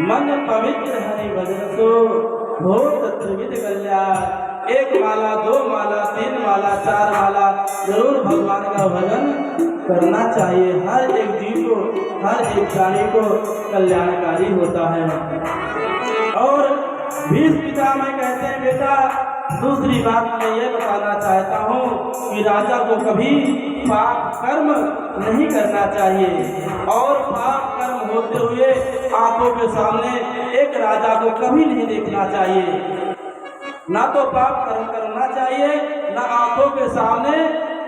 मन पवित्र हरि भजन सो होत त्रिविध कल्याण। एक माला, दो माला, तीन माला, चार माला जरूर भगवान का भजन करना चाहिए। हर एक जीव को, हर एक प्राणी को कल्याणकारी होता है। और भीष्म पितामह कहते हैं, बेटा दूसरी बात मैं ये बताना चाहता हूँ कि राजा को कभी पाप कर्म नहीं करना चाहिए, और पाप कर्म होते हुए आंखों के सामने एक राजा को कभी नहीं देखना चाहिए। ना तो पाप कर्म करना चाहिए, ना आंखों के सामने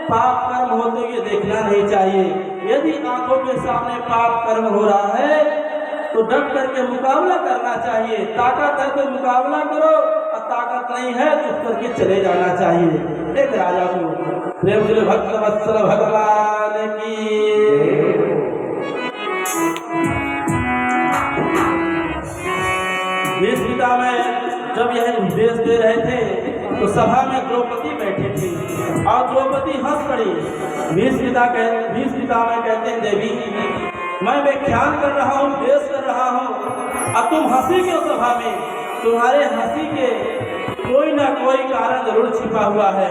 पाप कर्म होते हुए देखना नहीं चाहिए। यदि आंखों के सामने पाप कर्म हो रहा है तो डट करके मुकाबला करना चाहिए। ताकत है तो मुकाबला करो, और ताकत नहीं है तो उठ करके चले जाना चाहिए। एक राजा को प्रेम से भक्त वत्सल भगवान की। भीष्म पितामह जब यह उपदेश दे रहे थे तो सभा में द्रौपदी बैठी थी, और द्रौपदी हंस पड़ी। भीष्म पितामह कहते हैं, देवी मैं व्याख्यान कर रहा हूँ, उपदेश कर रहा हूँ, और तुम हंसी क्यों सभा में? तुम्हारे हंसी के कोई ना कोई कारण जरूर छिपा हुआ है,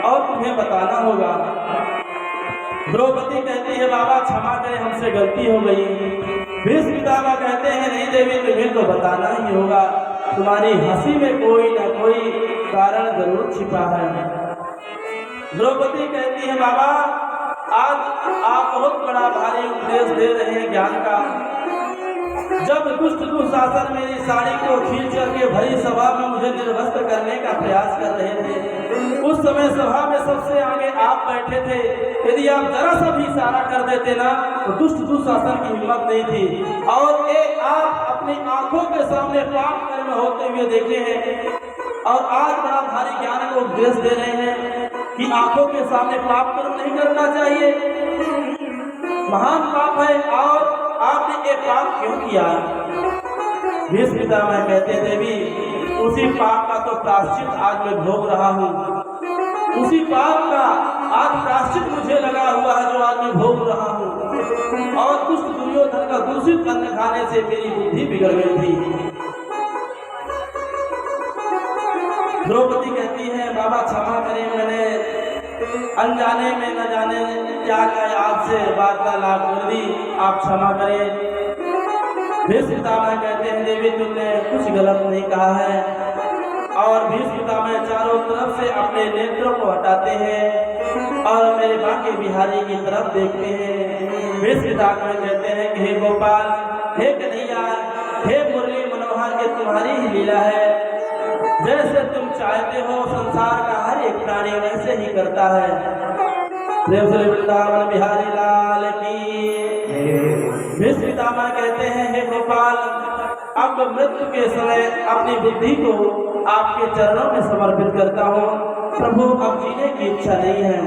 और तुम्हें बताना होगा। द्रौपदी कहती है, बाबा क्षमा करें, हमसे गलती हो गई। भीष्म पितामह कहते हैं, नहीं देवी, तुम्हें तो बताना ही होगा, तुम्हारी हंसी में कोई ना कोई कारण जरूर छिपा है। द्रौपदी कहती है, बाबा आज आप बहुत बड़ा भारी उपदेश दे रहे हैं ज्ञान का। जब दुष्ट दुशासन मेरी साड़ी को खींच करके भरी सभा में मुझे निर्वस्त्र करने का प्रयास कर रहे थे, उस समय सभा में सबसे आगे आप बैठे थे। यदि आप जरा सा भी इशारा कर देते ना तो दुष्ट दुशासन की हिम्मत नहीं थी। और एक आप अपनी आंखों के सामने पाप कर्म होते हुए देखे हैं, और आज बड़ा भारी ज्ञान को उपदेश दे रहे हैं कि आंखों के सामने पाप कर्म नहीं करना चाहिए, महान पाप है, और आपने एक पाप क्यों किया? भीष्म पितामह कहते हैं, देवी उसी पाप का तो प्रायश्चित आज मैं भोग रहा हूँ। उसी पाप का आज प्रायश्चित मुझे लगा हुआ है जो आज मैं भोग रहा हूँ। और दुष्ट दुर्योधन का दूषित अन्न खाने से मेरी बुद्धि बिगड़ गई थी। द्रौपदी कहती है, बाबा क्षमा करें, मैंने अनजाने में न जाने क्या आपसे वार्तालाप कर दी, आप क्षमा करें। भीष्म पितामह कहते हैं, देवी तुमने कुछ गलत नहीं कहा है। और भीष्म पितामह चारों तरफ से अपने नेत्रों को हटाते हैं और मेरे बांके बिहारी की तरफ देखते हैं। भीष्म पितामह कहते हैं कि हे गोपाल, हे कन्हैया, हे मुरली मनोहर, ये तुम्हारी ही लीला है। जैसे तुम चाहते हो संसार का हर एक प्राणी वैसे ही करता है। प्रेम से वृंदावन बिहारी लाल की। भीष्म पितामह कहते हैं, हे गोपाल, अब मृत्यु के समय अपनी बुद्धि को आपके चरणों में समर्पित करता हूँ। प्रभु अब जीने की इच्छा नहीं है।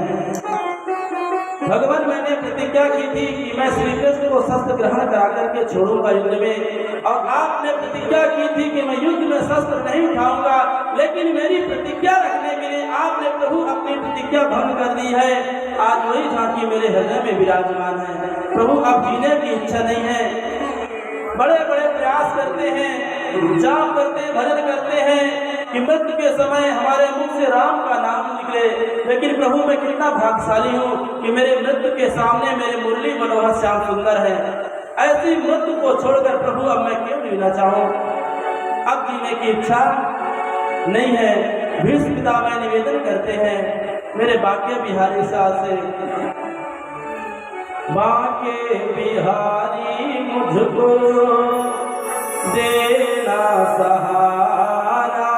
भगवान मैंने प्रतिज्ञा की थी कि मैं श्री कृष्ण को शस्त्र ग्रहण करा करके छोड़ूंगा युद्ध में, और आपने प्रतिज्ञा की थी कि मैं युद्ध में शस्त्र नहीं उठाऊंगा, लेकिन मेरी प्रतिज्ञा रखने के लिए आपने प्रभु अपनी प्रतिज्ञा भंग कर दी है। आज वही झांकी मेरे हृदय में विराजमान है। प्रभु अब जीने की इच्छा नहीं है। बड़े बड़े प्रयास करते हैं, जाप करते हैं, भजन करते हैं कि मृत्यु के समय हमारे मुख से राम का नाम निकले, लेकिन प्रभु मैं कितना भाग्यशाली हूँ कि मेरे मृत्यु के सामने मेरे मुरली मनोहर श्याम सुंदर है। ऐसी मृत्यु को छोड़कर प्रभु अब मैं क्यों जीना चाहूँ? अब जीने की इच्छा नहीं है। भीष्म पितामह निवेदन करते हैं मेरे बांके बिहारी साहब से, बांके बिहारी मुझको देना सहारा,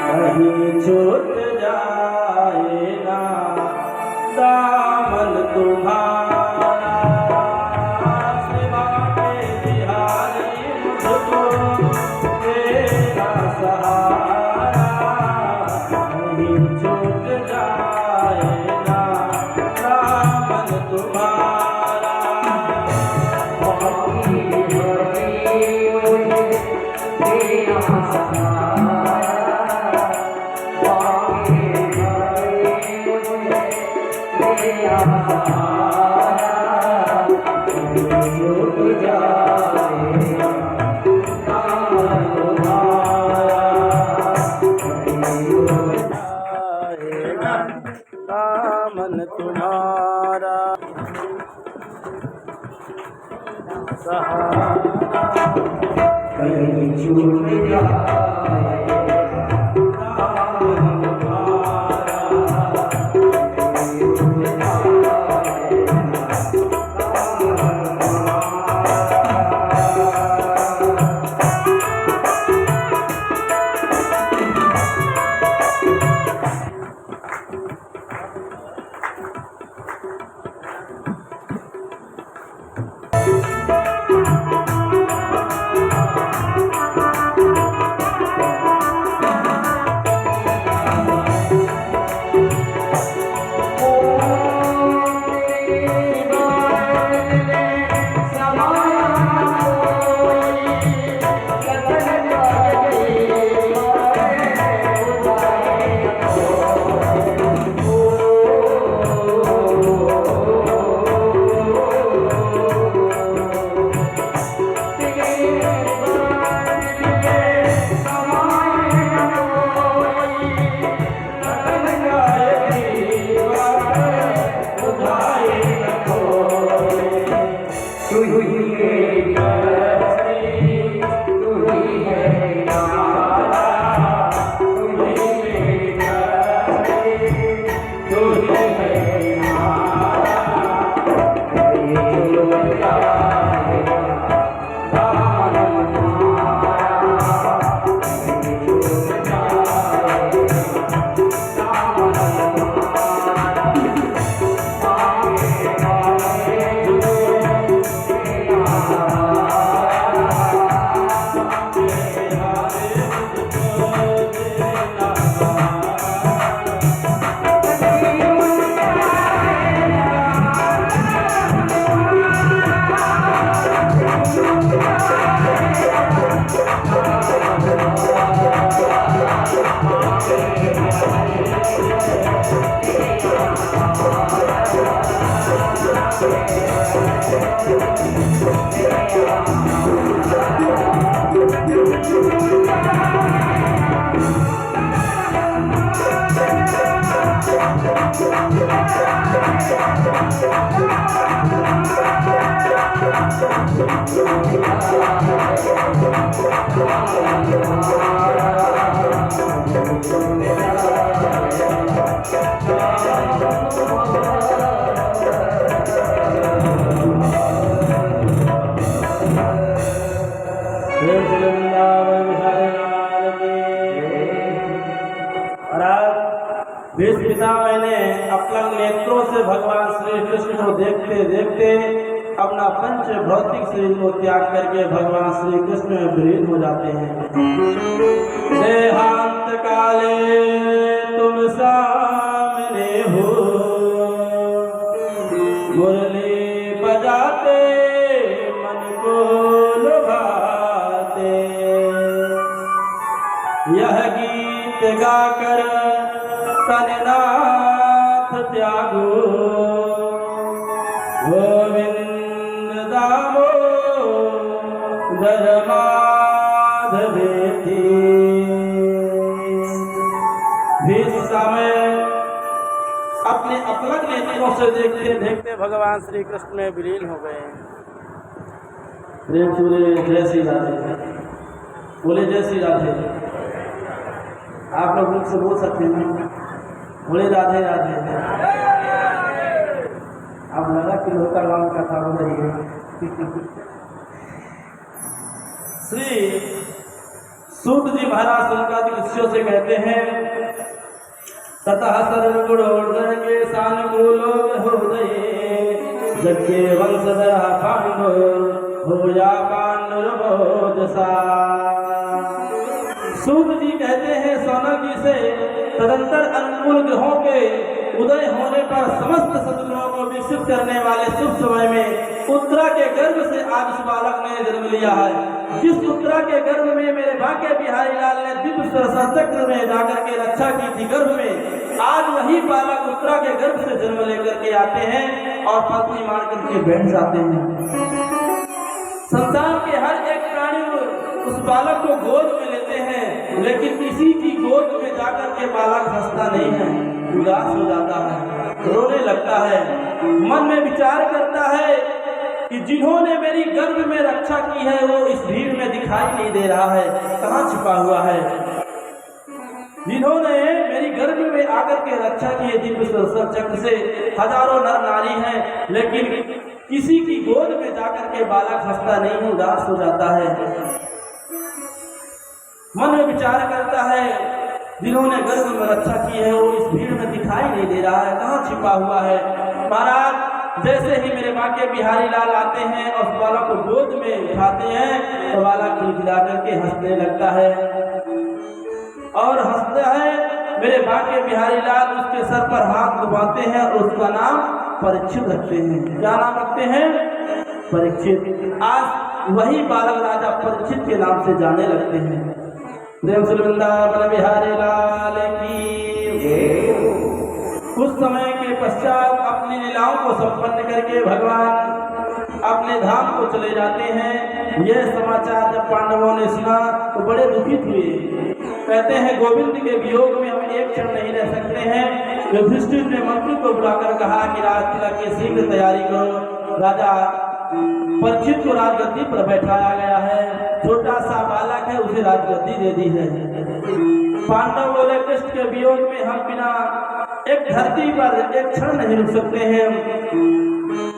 कहीं छूट जाए ना दामन तुम्हारा। बांके बिहारी मुझको देना सहारा, कहीं छूट जाए ना दामन तुम्हारा। छूट जाएगा दामन तुम्हारा, कभी उड़ जाएगा दामन तुम्हारा सहारा, कहीं छूट जाए दामन तुम्हारा कहीं उड़ जाएगा दामन तुम्हारा। भीष्म पितामह ने अपने नेत्रों से भगवान श्री कृष्ण को देखते देखते अपना पंच भौतिक शरीर को त्याग करके भगवान श्री कृष्ण में विलीन हो जाते हैं। देहांत काले तुम सामने हो, मुरली बजाते मन को लुभाते, यह गीत गाकर तननाथ त्यागो, गोविंद दामोदर माधवेति। इस समय अपने अपलक नेत्रों से देखते देखते भगवान श्री कृष्ण में विलीन हो गए। प्रेम सूर्य जय श्री राधे, बोले जय श्री राधे। आप लोग मुझसे बोल सकते हैं, बोले राधे राधे। अब लगा कि लोका राम कथा हो रही है। श्री सूत जी महाराज संकादिक ऋषियों से कहते हैं, ततः सर्वगुणोर्धन के सानुकूलो हृदय, यज्ञ वंशधर पांडुर होया पांडुर्भोजसा। सूत जी कहते हैं सौनक जी से, तदंतर अनुकूल ग्रहों के उदय होने पर समस्त सद्गुणों को विकसित करने वाले शुभ समय में उत्तरा के गर्भ से आज इस बालक ने जन्म लिया है। जिस उत्तरा के गर्भ में मेरे भाग्य बिहारी लाल ने दिव्य चक्र में जाकर के रक्षा की थी गर्भ में, आज वही बालक उत्तरा के गर्भ से जन्म लेकर के आते हैं और पत्नी मान करके बैठ जाते हैं। संसार के हर एक प्राणी उस बालक को गोद में लेते हैं, लेकिन किसी की गोद में जाकर के बालक हंसता नहीं है, उदास हो जाता है, रोने लगता है, मन में विचार करता है कि जिन्होंने मेरी गर्भ में रक्षा की है वो इस भीड़ में दिखाई नहीं दे रहा है, कहाँ छिपा हुआ है। जिन्होंने मेरी गर्भ में आकर के रक्षा की है दिव्य सुदर्शन चक्र से, हजारों नर नारी हैं, लेकिन किसी की गोद में जाकर के बालक हंसता नहीं, उदास हो जाता है। मन में विचार करता है जिन्होंने गर्भ में रक्षा की है वो इस भीड़ में दिखाई नहीं दे रहा है, कहाँ छिपा हुआ है। महाराज जैसे ही मेरे बाके बिहारी लाल आते हैं और उस बालक को गोद में उठाते हैं तो बालक खिलखिला करके हंसने लगता है और हंसता है। मेरे बाके बिहारी लाल उसके सर पर हाथ घुमाते हैं और उसका नाम परीक्षित रखते हैं। क्या नाम रखते हैं? परीक्षित। आज वही बालक राजा परीक्षित के नाम से जाने लगते हैं। प्रेम से वृंदावन बिहारी लाल की। कुछ समय के पश्चात अपनी लीलाओं को संपन्न करके भगवान अपने धाम को चले जाते हैं। यह समाचार जब पांडवों ने सुना तो बड़े दुखित हुए। कहते हैं गोविंद के वियोग में हम एक क्षण नहीं रह सकते हैं। युधिष्ठिर ने मंत्री को बुलाकर कहा कि राजकिला की शीघ्र तैयारी करो, राजा परीक्षित को राजगद्दी पर बैठाया गया है, छोटा सा बालक है उसे राजगद्दी दे दी है। पांडव बोले कृष्ण के वियोग में हम बिना एक धरती पर एक क्षण नहीं रुक सकते हैं।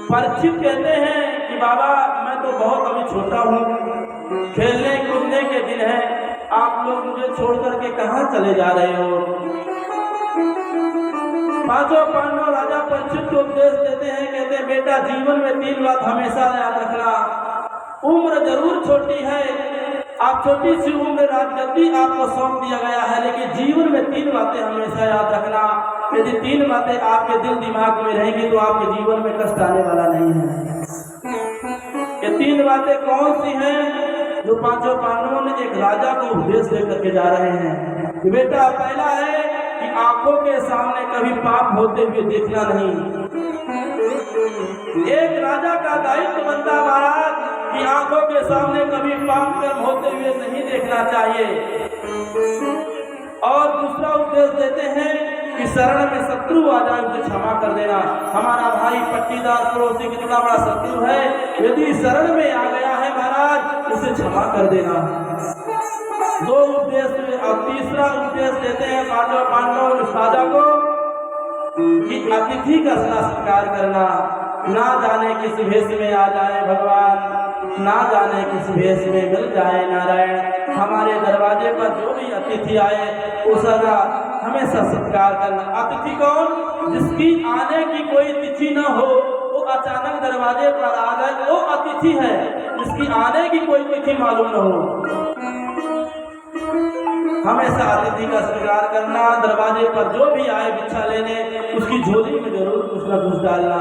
परीक्षित कहते हैं कि बाबा मैं तो बहुत अभी छोटा हूँ, खेलने कूदने के दिन है, आप लोग मुझे छोड़ करके कहाँ चले जा रहे हो। पांचों पांडव राजा परीक्षित को उपदेश देते हैं, कहते हैं बेटा जीवन में 3 बात हमेशा याद रखना। उम्र जरूर छोटी है, आप छोटी सी उम्र राजगद्दी आपको सौंप दिया गया है, लेकिन जीवन में 3 बातें हमेशा याद रखना। यदि 3 बातें आपके दिल दिमाग में रहेंगी तो आपके जीवन में कष्ट आने वाला नहीं है। ये 3 बातें कौन सी हैं जो पांचों पांडवों ने एक राजा को उपदेश दे करके जा रहे हैं कि बेटा पहला है कि आंखों के सामने कभी पाप होते हुए देखना नहीं। एक राजा का दायित्व बनता महाराज कि आंखों के सामने कभी पाप कर्म होते हुए नहीं देखना चाहिए। और दूसरा उपदेश देते हैं कि शरण में शत्रु आ जाए उसे क्षमा कर देना। हमारा भाई पट्टीदार पड़ोसी कितना बड़ा शत्रु है, यदि शरण में आ गया है महाराज उसे क्षमा कर देना। 2 उपदेश और तीसरा उपदेश देते हैं पांचों पांडव इस राजा को कि अतिथि का सत्कार करना। ना जाने किस भेष में आ जाए भगवान, ना जाने किस भेष में मिल जाए नारायण। हमारे दरवाजे पर जो भी अतिथि आए उसका हमेशा सत्कार करना। अतिथि कौन? जिसकी आने की कोई तिथि न हो, वो अचानक दरवाजे पर आ जाए वो अतिथि है। जिसकी आने की कोई तिथि मालूम न हो, हमेशा अतिथि का सत्कार करना। दरवाजे पर जो भी आए भिक्षा लेने उसकी झोली में जरूर कुछ न कुछ डालना।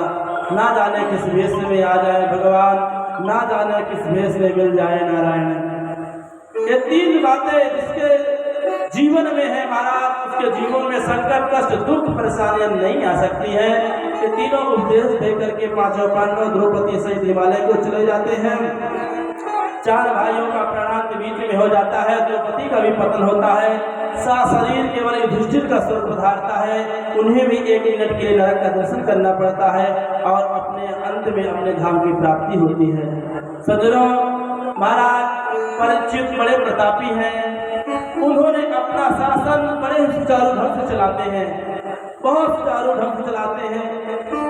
ना जाने किस भेष में आ जाए भगवान, ना जाने किस भेष में मिल जाए नारायण। ये 3 बातें जिसके जीवन में है महाराज उसके जीवन में संकट कष्ट दुख परेशानियां नहीं आ सकती है। ये तीनों उपदेश दे करके पांचों पांडव द्रौपदी सहित हिमालय को चले जाते हैं। 4 भाइयों का प्राणांत बीच में हो जाता है, द्रौपदी का भी पतन होता है, शरीर केवल युधिष्ठिर का स्वर्ग पधारता है। उन्हें भी 1 मिनट के लिए नरक का दर्शन करना पड़ता है और अपने अंत में अपने धाम की प्राप्ति होती है। सज्जनों महाराज परीक्षित बड़े प्रतापी हैं, उन्होंने अपना शासन बड़े सुचारू ढंग से चलाते हैं, बहुत सुचारू ढंग से चलाते हैं।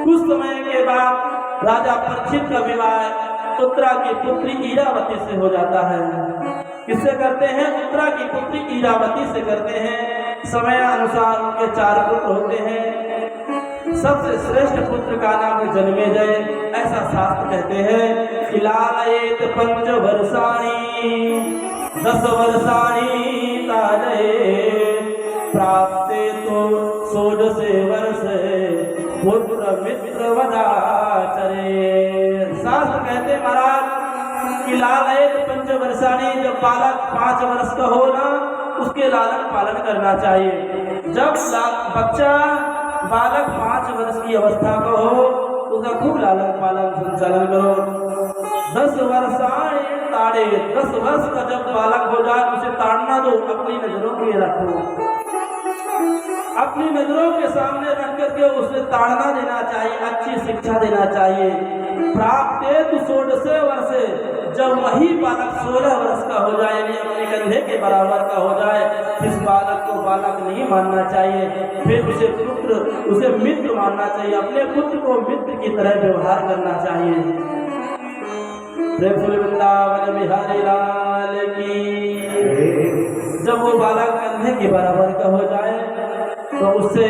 कुछ समय के बाद राजा परीक्षित का विवाह उत्तरा की पुत्री ईरावती से हो जाता है। किससे करते हैं? उत्तरा की पुत्री ईरावती से करते हैं। समय अनुसार उनके 4 पुत्र होते हैं। सबसे श्रेष्ठ पुत्र का नाम जन्मेजय। ऐसा शास्त्र कहते हैं कि लालयेत 5 वर्षाणि 10 वर्षाणि ताजये प्राप्ते तो 16 वर्षे पुत्र मित्र वदाचरे। शास्त्र कहते महाराज कि लालयेत 5 वर्षाणि, जब बालक 5 वर्ष का हो ना उसके लालन पालन करना चाहिए। जब बच्चा बालक 5 वर्ष की अवस्था का हो उसका खूब लालन पालन संचालन करो। 10 वर्षाए ताड़े, 10 वर्ष का जब बालक हो जाए उसे ताड़ना दो, अपनी नजरों में रखो, अपनी नजरों के सामने रख करके उसे ताड़ना देना चाहिए, अच्छी शिक्षा देना चाहिए। प्राप्त 16 वर्षे, जब वही बालक 16 वर्ष का हो जाए, यानी अपने कंधे के बराबर का हो जाए, इस बालक को बालक नहीं मानना चाहिए, फिर उसे पुत्र, उसे मित्र मानना चाहिए, अपने पुत्र को मित्र की तरह व्यवहार करना चाहिए। प्रेम से वृंदावन बिहारी लाल की। जब वो बालक कंधे के बराबर का हो जाए तो उससे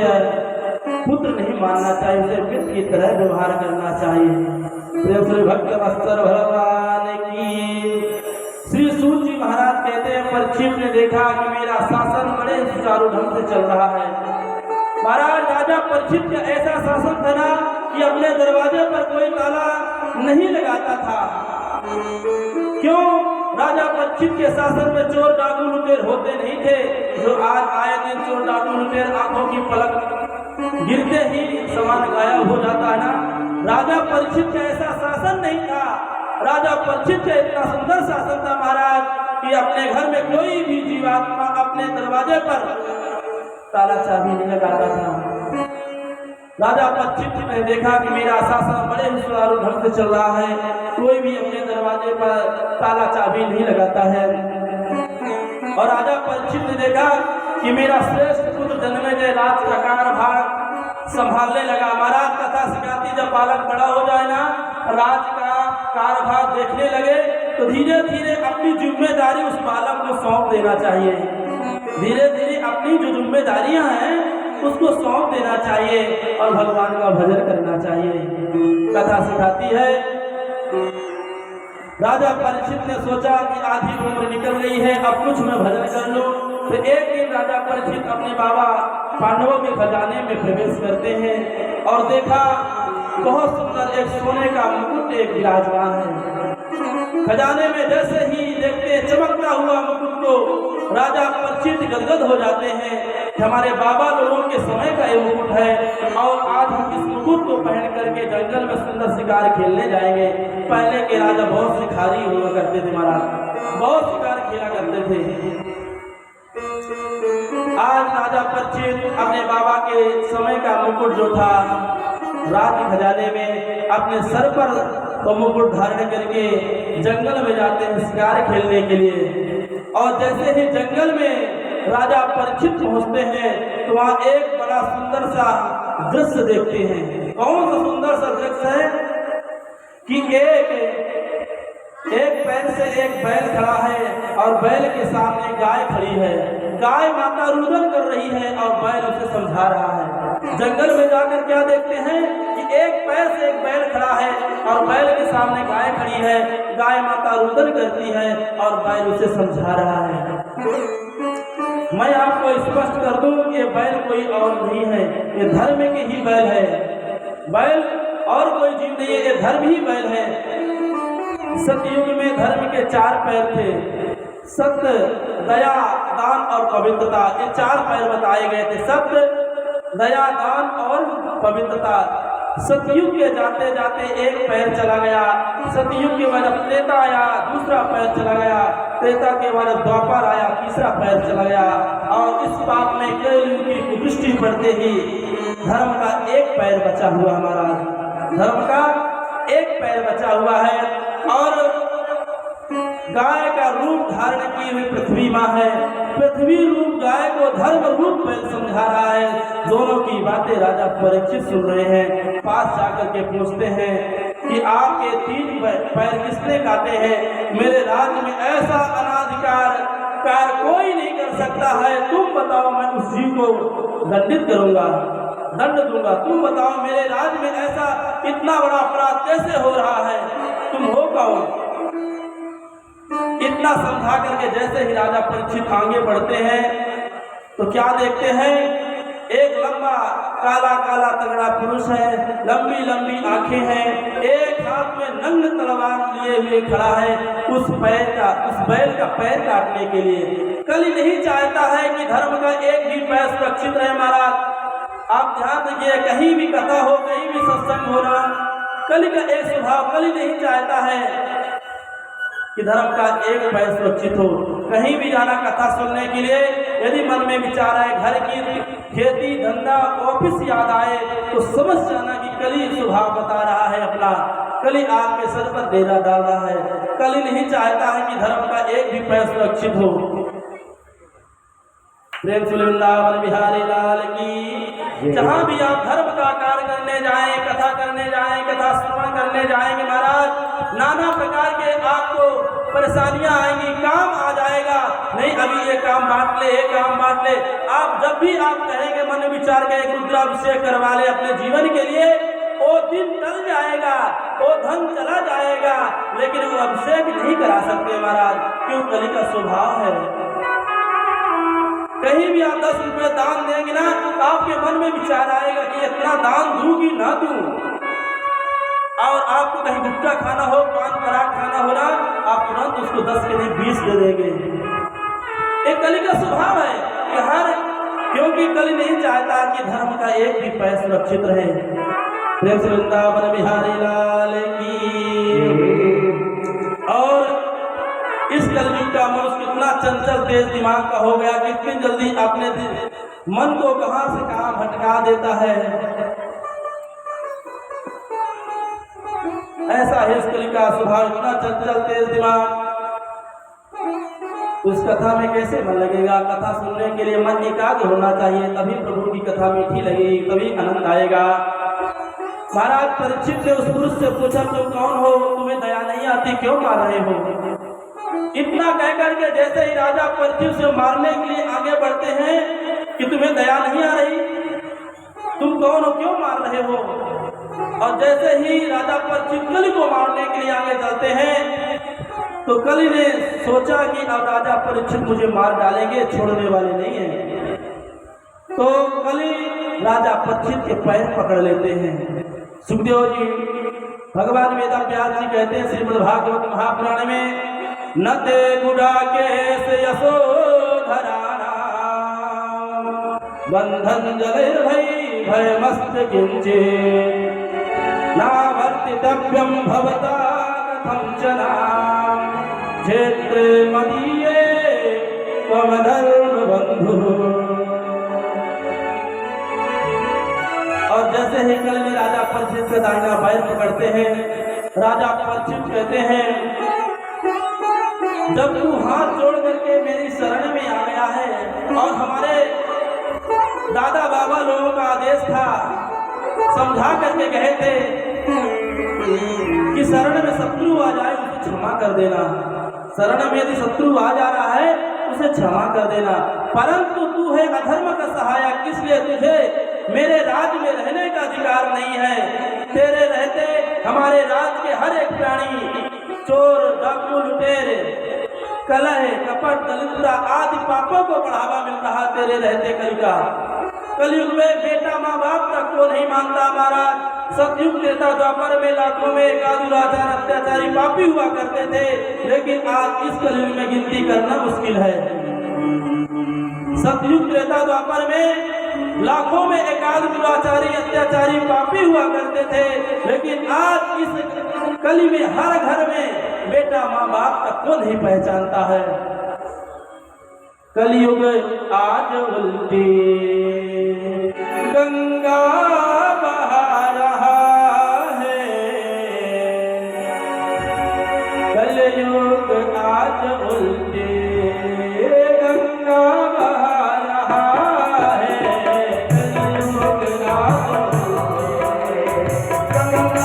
पुत्र नहीं मानना चाहिए, उसे मित्र की तरह व्यवहार करना चाहिए। प्रेम से भक्त वस्त्र भगवान की। श्री सूत जी महाराज कहते हैं, परीक्षित ने देखा कि मेरा शासन बड़े सुचारू ढंग से चल रहा है। महाराज राजा परीक्षित का ऐसा शासन था ना कि अपने दरवाजे पर कोई ताला नहीं लगाता था। क्यों? राजा परीक्षित के शासन में चोर डाकू लुटेर होते नहीं थे, जो आज आए दिन चोर डाकू लुटेर आंखों की पलक गिरते ही सामान गायब हो जाता है ना। राजा परीक्षित का ऐसा शासन नहीं था। राजा परीक्षित का इतना सुंदर शासन था महाराज कि अपने घर में कोई भी जीवात्मा अपने दरवाजे पर ताला चाबी नहीं लगाता था। राजा परीक्षित ने देखा कि मेरा शासन बड़े ही सुचारू ढंग से चल रहा है, कोई भी अपने दरवाजे पर ताला चाबी नहीं लगाता है। और राजा परीक्षित ने देखा कि मेरा श्रेष्ठ पुत्र जन्मे गए राज का कार्यभार संभालने लगा। महाराज कथा सिखाती, जब बालक बड़ा हो जाए ना, राज का कार्यभार देखने लगे तो धीरे धीरे अपनी जिम्मेदारी उस बालक को सौंप देना चाहिए। धीरे धीरे अपनी जो जिम्मेदारियां हैं उसको सौंप देना चाहिए और भगवान का भजन करना चाहिए। कथा सिखाती है, राजा परीक्षित ने सोचा कि आधी उम्र निकल गई है, अब कुछ मैं भजन कर लूं। तो एक दिन राजा परीक्षित अपने बाबा पांडवों के खजाने में प्रवेश करते हैं और देखा बहुत सुंदर एक सोने का मुकुट एक विराजमान है। खजाने में जैसे ही देखते चमकता हुआ मुकुट को राजा परीक्षित गदगद हो जाते हैं। हमारे बाबा लोगों के समय का ये मुकुट है और आज हम इस मुकुट को पहन करके जंगल में सुंदर शिकार खेलने जाएंगे। पहले के राजा बहुत शिकारी हुआ करते थे महाराज, बहुत शिकार खेला करते थे। आज राजा परीक्षित अपने बाबा के समय का मुकुट जो था राज खजाने में अपने सर पर तो मुकुट धारण करके जंगल में जाते हैं शिकार खेलने के लिए। और जैसे ही जंगल में राजा परीक्षित पहुंचते हैं तो वहां एक बड़ा सुंदर सा दृश्य देखते हैं। कौन सा सुंदर सा दृश्य है कि एक पैर से एक बैल खड़ा है और बैल के सामने गाय खड़ी है। गाय माता रुदन कर रही है और बैल उसे समझा रहा है। जंगल में जाकर क्या देखते हैं कि एक पैर से एक बैल खड़ा है और बैल के सामने गाय खड़ी है। गाय माता रुदन करती है और बैल उसे समझा रहा है। मैं आपको स्पष्ट कर दूं कि ये बैल कोई और नहीं है, ये धर्म के ही बैल है। बैल और कोई जीव नहीं है, ये धर्म ही बैल है। सतयुग में धर्म के 4 पैर थे, सत्य, दया, दान और पवित्रता। ये 4 पैर बताए गए थे, सत्य, दया, दान और पवित्रता। सतयुग के जाते जाते एक पैर चला गया। सतयुग के बाद त्रेता आया, दूसरा पैर चला गया। त्रेता के बाद द्वापर आया, तीसरा पैर चला गया। और इस बात में कलयुग की कुदृष्टि पड़ते ही धर्म का एक पैर बचा हुआ, हमारा धर्म का एक पैर बचा हुआ है। और गाय का रूप धारण की हुई पृथ्वी माँ है। पृथ्वी रूप गाय को धर्म रूप में समझा रहा है। दोनों की बातें राजा परीक्षित सुन रहे हैं। पास जाकर के पूछते हैं कि आपके 3 पैर किसने काटे हैं? मेरे राज्य में ऐसा अनाधिकार कार्य कोई नहीं कर सकता है। तुम बताओ, मैं उस जीव को दंडित करूंगा, दंड दूंगा। तुम बताओ, मेरे राज्य में ऐसा इतना बड़ा अपराध कैसे हो रहा है? तुम हो कौन? इतना समझा करके जैसे ही राजा परीक्षित आगे बढ़ते हैं तो क्या देखते हैं? एक लंबा काला काला तगड़ा पुरुष है, लंबी लंबी आंखें हैं, एक हाथ में नंग तलवार लिए हुए खड़ा है उस बैल का पैर काटने के लिए। कली नहीं चाहता है कि धर्म का एक भी पैर सुरक्षित रहे। महाराज आप ध्यान दीजिए, कहीं भी कथा हो, कहीं भी सत्संग हो ना, कली का एक स्वभाव, कली नहीं चाहता है कि धर्म का एक पैर सुरक्षित हो। कहीं भी जाना कथा सुनने के लिए, यदि मन में विचार आए, घर की खेती धंधा ऑफिस याद आए, तो समझ जाना कि कली स्वभाव बता रहा है अपना, कली आपके सर पर डेरा डाल रहा है। कली नहीं चाहता है कि धर्म का एक भी पैर सुरक्षित हो। प्रेम से वृंदावन बिहारी लाल की। जहाँ भी आप धर्म का कार्य करने जाएं, कथा करने जाएं, कथा श्रवण करने जाएंगे महाराज, नाना प्रकार के आपको परेशानियां आएंगी, काम आ जाएगा, नहीं अभी ये काम बांट ले, ये काम बांट ले। आप जब भी आप कहेंगे मन विचार का एक रुद्राभिषेक करवा ले अपने जीवन के लिए, वो दिन टल जाएगा, वो धन चला जाएगा, लेकिन वो अभिषेक नहीं करा सकते महाराज, क्यों? कली का स्वभाव है। कहीं भी आप 10 रुपये दान देंगे ना, आपके मन में विचार आएगा कि इतना दान दूं कि ना दूं। और आपको कहीं गुटखा खाना हो, पान पराग खाना हो ना, आप तुरंत उसको 10 के नहीं 20 दे देंगे। एक कली का स्वभाव है कि क्योंकि कली नहीं चाहता कि धर्म का एक भी पैर सुरक्षित रहे। प्रेम से वृंदावन बिहारी लाल की। और इस कलयुग का मनुष्य कितना चंचल तेज दिमाग का हो गया कि इतनी जल्दी अपने मन को कहां से कहां भटका देता है। ऐसा है इस कली का स्वभाव, इतना चंचल तेज दिमाग। उस कथा में कैसे मन लगेगा? कथा सुनने के लिए मन एकाग्र होना चाहिए, तभी प्रभु की कथा मीठी लगेगी, तभी आनंद आएगा। महाराज परीक्षित ने उस पुरुष से पूछा, तुम कौन हो? तुम्हें दया नहीं आती, क्यों मार रहे हो? इतना कहकर के जैसे ही राजा परीक्षित से मारने के लिए आगे बढ़ते हैं कि तुम्हें दया नहीं आ रही, तुम कौन हो, क्यों मार रहे हो? और जैसे ही राजा परीक्षित कली को मारने के लिए आगे चलते हैं, तो कली ने सोचा कि अब राजा परीक्षित मुझे मार डालेंगे, छोड़ने वाले नहीं हैं। तो कली राजा परीक्षित के पैर पकड़ लेते हैं। सुखदेव जी, भगवान वेदव्यास जी कहते हैं श्रीमद् भागवत महापुराण में, न ते गुडाकेश यशोधरा बंधन जलैर्भै भयमस्त किंचे नावर्तितव्यं भवता कथंचन क्षेत्रे मदीये त्वं धर्म बंधु। और जैसे ही कल में राजा परीक्षित का दाहिना पैर पकड़ते हैं, राजा परीक्षित कहते हैं, जब तू हाथ जोड़ करके मेरी शरण में आ गया है, और हमारे दादा बाबा लोगों का आदेश था, समझा करके कहे थे कि शरण में शत्रु आ जाए उसे क्षमा कर देना, शरण में यदि शत्रु आ जा रहा है उसे क्षमा कर देना, परंतु तू है अधर्म का सहायक, इसलिए तुझे मेरे राज्य में रहने का अधिकार नहीं है। तेरे रहते हमारे राज्य के हर एक प्राणी, चोर डाकू लुटेरे, कलह कपट दलिद्रता आदि पापों को बढ़ावा मिल रहा तेरे रहते कलिका। कलयुग में बेटा माँ बाप तक को नहीं मानता महाराज। सतयुग त्रेता द्वापर में लाखों में एकादुराचार अत्याचारी पापी हुआ करते थे, लेकिन आज इस कलयुग में गिनती करना मुश्किल है। सतयुग त्रेता द्वापर में लाखों में एकाध दुराचारी अत्याचारी पापी हुआ करते थे, लेकिन आज इस कली में हर घर में बेटा माँ बाप तक को नहीं पहचानता है। कलयुग आज उल्टी गंगा बहा रहा है, कलयुग आज उल्टी गंगा बहा रहा है, कलयुग आज उल्टी गंगा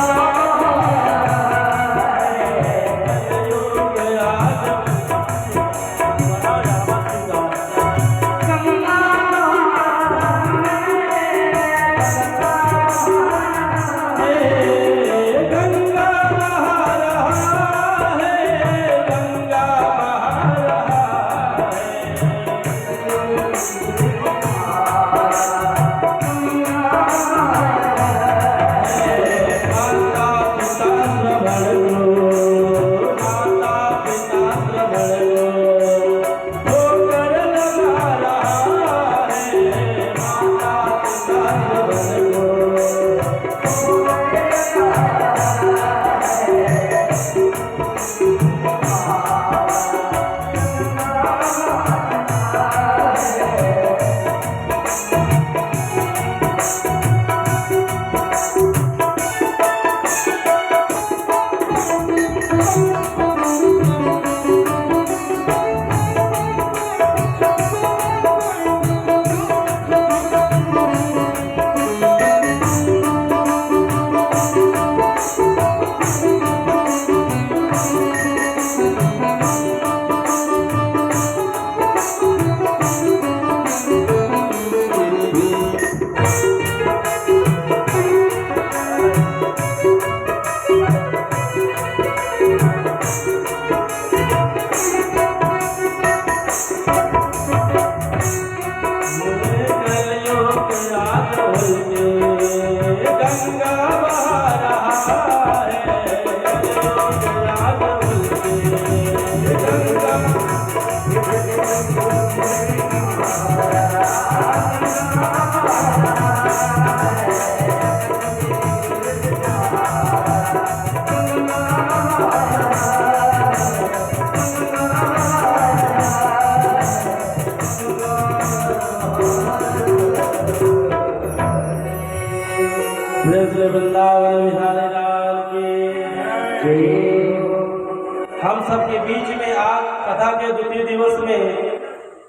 में आज कथा के द्वितीय दिवस में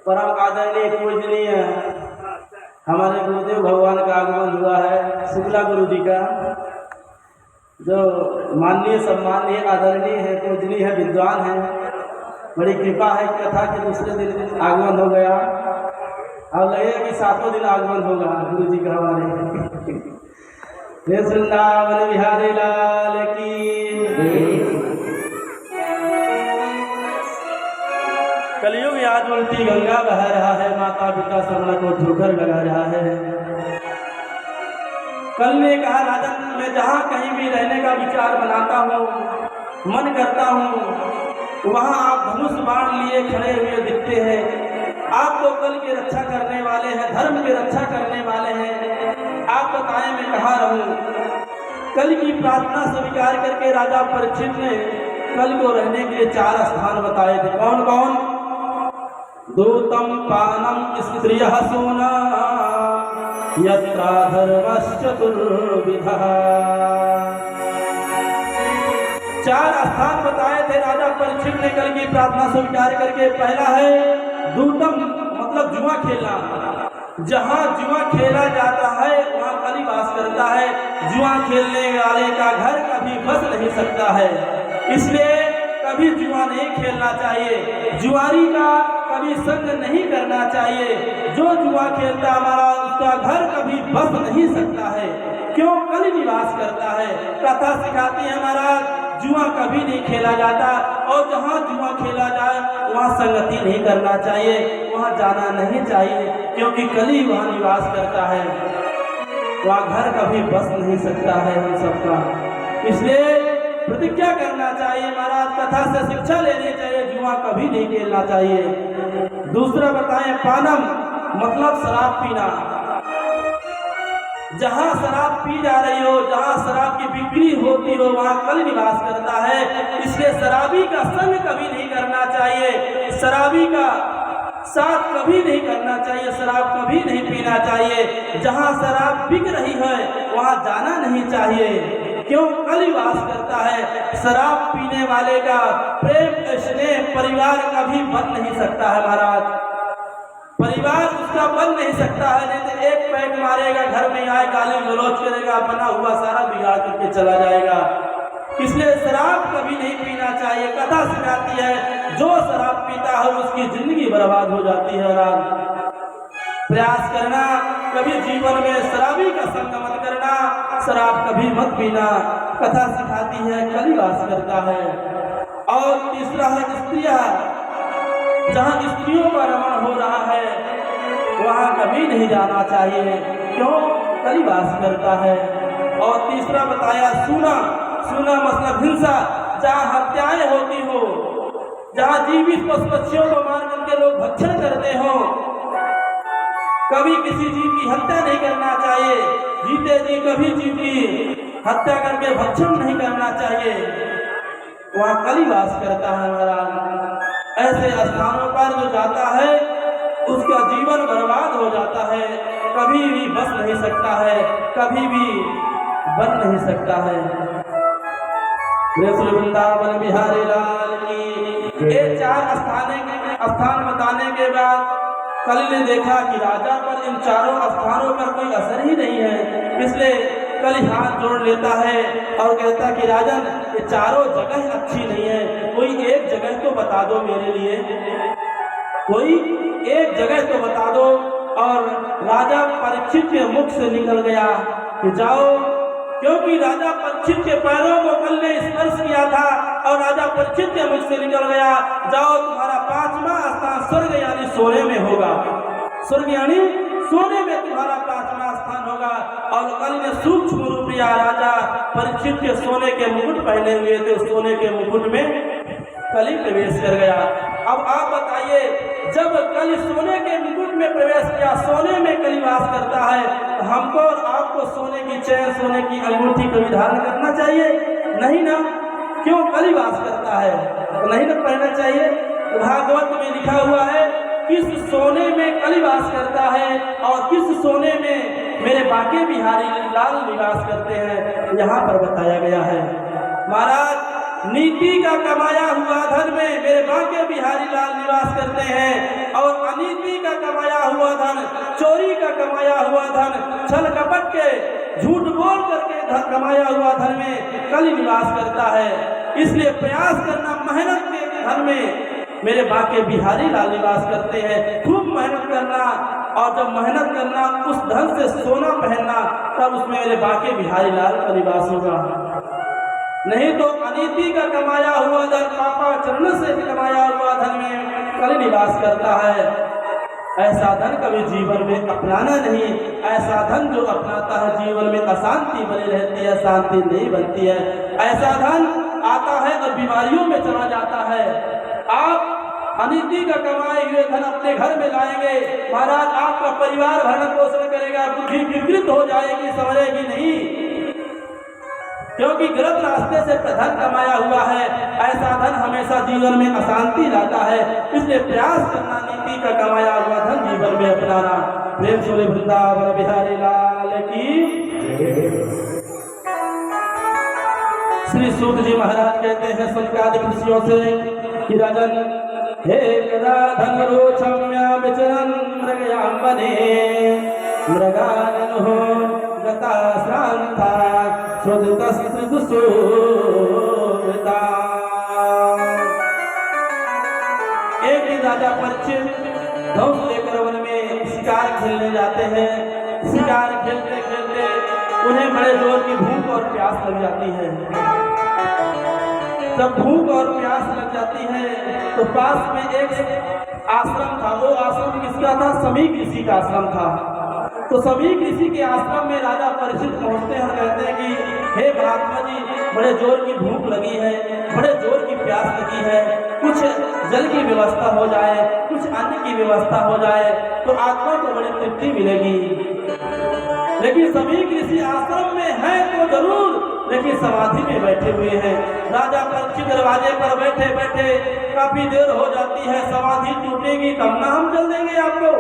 परम आदरणीय पूजनीय हमारे गुरुदेव भगवान का आगमन हुआ है। शुक्ला गुरु जी का जो माननीय सम्मानीय आदरणीय है, पूजनीय है, विद्वान है। बड़ी कृपा है, कथा के दूसरे दिन आगमन हो गया। अब लगे कि 7वें दिन आगमन होगा गुरु जी का हमारे। हे वृंदावन बिहारी लाल की। कलयुग आज उल्टी गंगा बह रहा है, माता पिता सबला को ठोकर लगा रहा है। कल ने कहा राजन, मैं जहाँ कहीं भी रहने का विचार बनाता हूँ, मन करता हूँ, वहाँ आप धनुष बाण लिए खड़े हुए दिखते हैं। आप तो कल की रक्षा करने वाले हैं, धर्म की रक्षा करने वाले हैं। आप बताएं मैं कहाँ रहूँ? कल की प्रार्थना स्वीकार करके राजा परीक्षित ने कल को रहने के लिए 4 स्थान बताए थे। कौन कौन? दूतम पानम स्त्रियः सोना यत्रा धर्मश्चतुर्विधः। 4 स्थान बताए थे राजा परीक्षित ने कल की प्रार्थना स्वीकार करके। पहला है दूतम, मतलब जुआ खेलना। जहाँ जुआ खेला जाता है वहाँ कली वास करता है। जुआ खेलने वाले का घर कभी बस नहीं सकता है, इसलिए कभी जुआ नहीं खेलना चाहिए। जुआरी का कभी संग नहीं करना चाहिए। जो जुआ खेलता हमारा, उसका घर कभी बस नहीं सकता है। क्यों? कली निवास करता है। कथा सिखाती है हमारा, जुआ कभी नहीं खेला जाता, और जहाँ जुआ खेला जाए वहाँ संगति नहीं करना चाहिए, वहाँ जाना नहीं चाहिए, क्योंकि कली वहाँ निवास करता है। वहाँ घर कभी बस नहीं सकता है हम सबका। इसलिए प्रतिज्ञा करना चाहिए महाराज, कथा से शिक्षा लेनी चाहिए, जुआ कभी नहीं खेलना चाहिए। दूसरा बताएं पानम, मतलब शराब पीना। जहाँ शराब पी जा रही हो, जहाँ शराब की बिक्री होती हो, वहाँ कल निवास करता है। इसलिए शराबी का संग कभी नहीं करना चाहिए, शराबी का साथ कभी नहीं करना चाहिए, शराब कभी नहीं पीना चाहिए। जहाँ शराब बिक रही है वहाँ जाना नहीं चाहिए। क्यों? कली वास करता है। शराब पीने वाले का प्रेम स्नेह परिवार कभी बन नहीं सकता है महाराज, परिवार उसका बन नहीं सकता है। नहीं तो एक पैक मारेगा, घर में आए गाली गलौज करेगा, बना हुआ सारा बिगाड़ करके चला जाएगा। इसलिए शराब कभी नहीं पीना चाहिए। कथा सिखाती है जो शराब पीता है उसकी जिंदगी बर्बाद हो जाती है। प्रयास करना कभी जीवन में शराबी का संग मत करना, शराब कभी मत पीना। कथा सिखाती है कली वास करता है। और तीसरा है स्त्रियां, जहाँ स्त्रियों का रमण हो रहा है वहाँ कभी नहीं जाना चाहिए। क्यों? कली वास करता है। और तीसरा बताया सूना, सूना मतलब हिंसा, जहाँ हत्याएं होती हो, जहाँ जीवित पशु पक्षियों को मार करके लोग भक्षण करते हो, कभी किसी जीव की हत्या नहीं करना चाहिए। जीते जी कभी जीव की हत्या करके भक्षण नहीं करना चाहिए, वहाँ कली वास करता है महाराज। ऐसे स्थानों पर जो जाता है उसका जीवन बर्बाद हो जाता है, कभी भी बस नहीं सकता है, कभी भी बन नहीं सकता है। वृंदावन बिहारी लाल की। ये 4 स्थान बताने के बाद कल ने देखा कि राजा पर इन 4 स्थानों पर कोई असर ही नहीं है, इसलिए कल हाथ जोड़ लेता है और कहता कि राजन ये 4 जगह अच्छी नहीं है, कोई एक जगह तो बता दो मेरे लिए, कोई एक जगह तो बता दो। और राजा परीक्षित के मुख से निकल गया कि जाओ, क्योंकि राजा परीक्षित के पैरों को कल ने स्पर्श किया था और राजा परीक्षित के मुख से निकल गया, जाओ तुम्हारा 5वां स्थान स्वर्ग यानी सोने में होगा, स्वर्ग यानी सोने में तुम्हारा 5वां स्थान होगा। और कल ने सूक्ष्म रूप लिया, राजा परीक्षित के सोने के मुकुट पहने हुए थे, उस सोने के मुकुट में कली प्रवेश कर गया। अब आप बताइए, जब कली सोने के मुकुट में प्रवेश किया, सोने में कली वास करता है, तो हमको और आपको सोने की चैन, सोने की अंगूठी कभी धारण करना चाहिए? नहीं ना। क्यों? कली वास करता है तो नहीं ना पहनना चाहिए। भागवत में लिखा हुआ है किस सोने में कली वास करता है और किस सोने में मेरे बाके बिहारी लाल निवास करते हैं, यहाँ पर बताया गया है। महाराज नीति का कमाया हुआ धन में मेरे बांके बिहारी लाल निवास करते हैं और अनीति का कमाया हुआ धन, चोरी का कमाया हुआ धन, छल कपट के झूठ बोल करके कमाया हुआ धन में कली निवास करता है। इसलिए प्रयास करना, मेहनत के धन में मेरे बांके बिहारी लाल निवास करते हैं। खूब मेहनत करना, और जब मेहनत करना उस धन से सोना पहनना, तब उसमें मेरे बांके बिहारी लाल का निवास होगा। नहीं तो अनीति का कमाया हुआ धन, पापा चरण से कमाया हुआ धन में कल निवास करता है। ऐसा धन कभी जीवन में अपनाना नहीं। ऐसा धन जो अपनाता है जीवन में अशांति बनी रहती है, शांति नहीं बनती है। ऐसा धन आता है और बीमारियों में चला जाता है। आप अनीति का कमाए हुए धन अपने घर में लाएंगे, महाराज आपका परिवार भरण पोषण करेगा, बुद्धि विकृत हो जाएगी, समझेगी नहीं, क्योंकि गलत रास्ते से धन कमाया हुआ है। ऐसा धन हमेशा जीवन में अशांति लाता है। इसलिए प्रयास करना नीति का कमाया हुआ धन जीवन में अपनाना। प्रेम से वृंदावन बिहारी लाल की। श्री सूत जी महाराज कहते हैं संकादिक ऋषियों से कि राजन, हे कदा धन रोचम्या विचरन् मृगयां वने, मृगानन हो गता श्रांता स्वदुतस्तु सुविता। एक दिन राजा परीक्षित धनुष लेकर वन में शिकार खेलने जाते हैं। शिकार खेलते खेलते उन्हें बड़े जोर की भूख और प्यास लग जाती है। जब भूख और प्यास लग जाती है तो पास में एक आश्रम था। वो आश्रम किसका था? समीक ऋषि का आश्रम था। तो समीक ऋषि के आश्रम में राजा परीक्षित पहुंचते हैं, कहते हैं कि हे महात्मा जी, बड़े जोर की भूख लगी है, बड़े जोर की प्यास लगी है, कुछ जल की व्यवस्था हो जाए, कुछ अन्न की व्यवस्था हो जाए तो आत्मा को बड़ी तृप्ति मिलेगी। लेकिन समीक ऋषि आश्रम में है तो जरूर, लेकिन समाधि में बैठे हुए हैं। राजा परीक्षित दरवाजे पर बैठे बैठे काफी देर हो जाती है। समाधि टूटेगी तब ना हम चल देंगे आपको।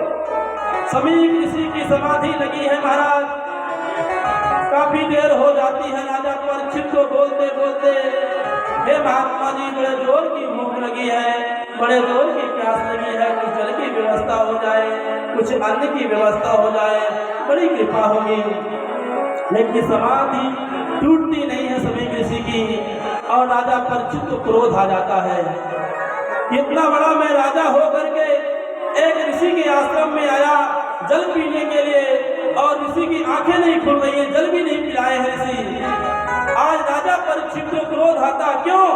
समीक ऋषि की समाधि लगी है महाराज, काफी देर हो जाती है। राजा परीक्षित को बोलते बोलते, हे महात्मा जी, बड़े जोर की भूख लगी है, बड़े जोर की प्यास लगी है, कुछ जल की व्यवस्था हो जाए, कुछ अन्न की व्यवस्था हो जाए, बड़ी कृपा होगी। लेकिन समाधि टूटती नहीं है समीक ऋषि की, और राजा परीक्षित को क्रोध आ जाता है। इतना बड़ा मैं राजा होकर के एक ऋषि के आश्रम में आया जल पीने के लिए, और ऋषि की आंखें नहीं खुल रही हैं, जल भी नहीं पिलाए हैं ऋषि। आज राजा परीक्षित को क्रोध आता, क्यों?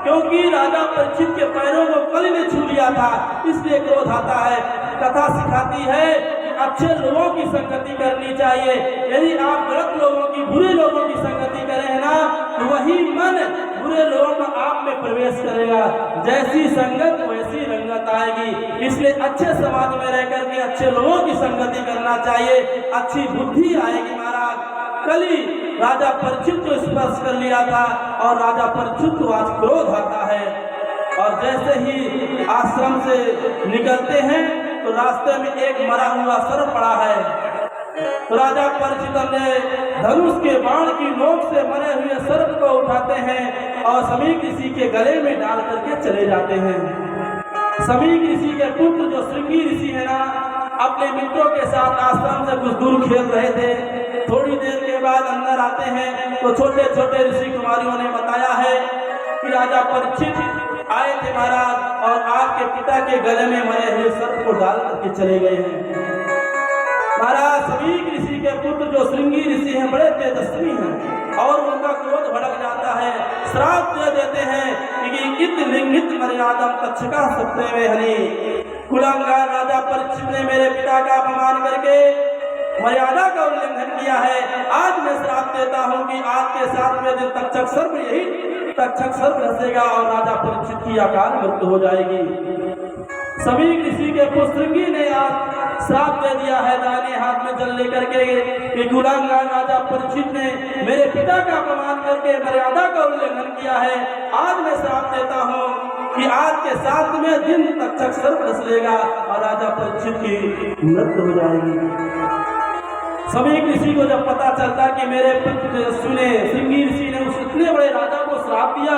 क्योंकि राजा परीक्षित के पैरों को कली ने छू लिया था, इसलिए क्रोध आता है। कथा सिखाती है कि अच्छे लोगों की संगति करनी चाहिए। यदि आप गलत लोगों की, बुरे लोगों की संगति करें ना, तो वही मन बुरे लोगों का आप में प्रवेश करेगा। जैसी संगत वैसी रंगत आएगी। इसलिए अच्छे समाज में रह करके अच्छे लोगों की संगति करना चाहिए, अच्छी बुद्धि आएगी महाराज। कली राजा परीक्षित को स्पर्श कर लिया था और राजा परीक्षित को आज क्रोध आता है। और जैसे ही आश्रम से निकलते हैं तो रास्ते में एक मरा हुआ सर्प पड़ा है। तो राजा परीक्षित ने धनुष के बाण की नोक से मरे हुए सर्प को उठाते हैं और समीक ऋषि के गले में डाल करके चले जाते हैं। समीक ऋषि के पुत्र जो श्रृंगी ऋषि है ना, अपने मित्रों के साथ आश्रम से कुछ दूर खेल रहे थे। थोड़ी देर के बाद अंदर आते हैं तो छोटे छोटे ऋषि कुमारियों ने बताया है कि राजा परीक्षित आए थे महाराज, और आपके पिता के गले में मरे हुए सर्प को डाल करके चले गए हैं। महाराज समीक ऋषि के पुत्र जो श्रृंगी ऋषि हैं बड़े तेजस्वी हैं, और उनका क्रोध भड़क जाता है। श्राप दे देते हैं कि इत लिंगित मर्यादम तक्षका सत्य में हनी। कुलांगार राजा परीक्षित ने मेरे पिता का अपमान करके मर्यादा का उल्लंघन किया है। आज मैं श्राप देता हूँ कि आज के 7वें दिन तक्षक सर्प, यही तक्षक सर्प रसेगा और राजा परीक्षित की अकाल मृत्यु हो जाएगी। समीक ऋषि के पुत्र श्रृंगी ने आज श्राप दे दिया है दाहिने हाथ में जल लेकर के कि कुलांगार राजा परीक्षित ने मेरे पिता का अपमान करके मर्यादा का उल्लंघन किया है। आज मैं श्राप देता हूँ कि आज के 7वें दिन तक्षक सर्प रस लेगा और राजा परीक्षित की मृत्यु हो जाएगी। समीक ऋषि को जब पता चलता कि मेरे पुत्र सुने श्रृंगी ऋषि ने उस इतने बड़े राजा को श्राप दिया,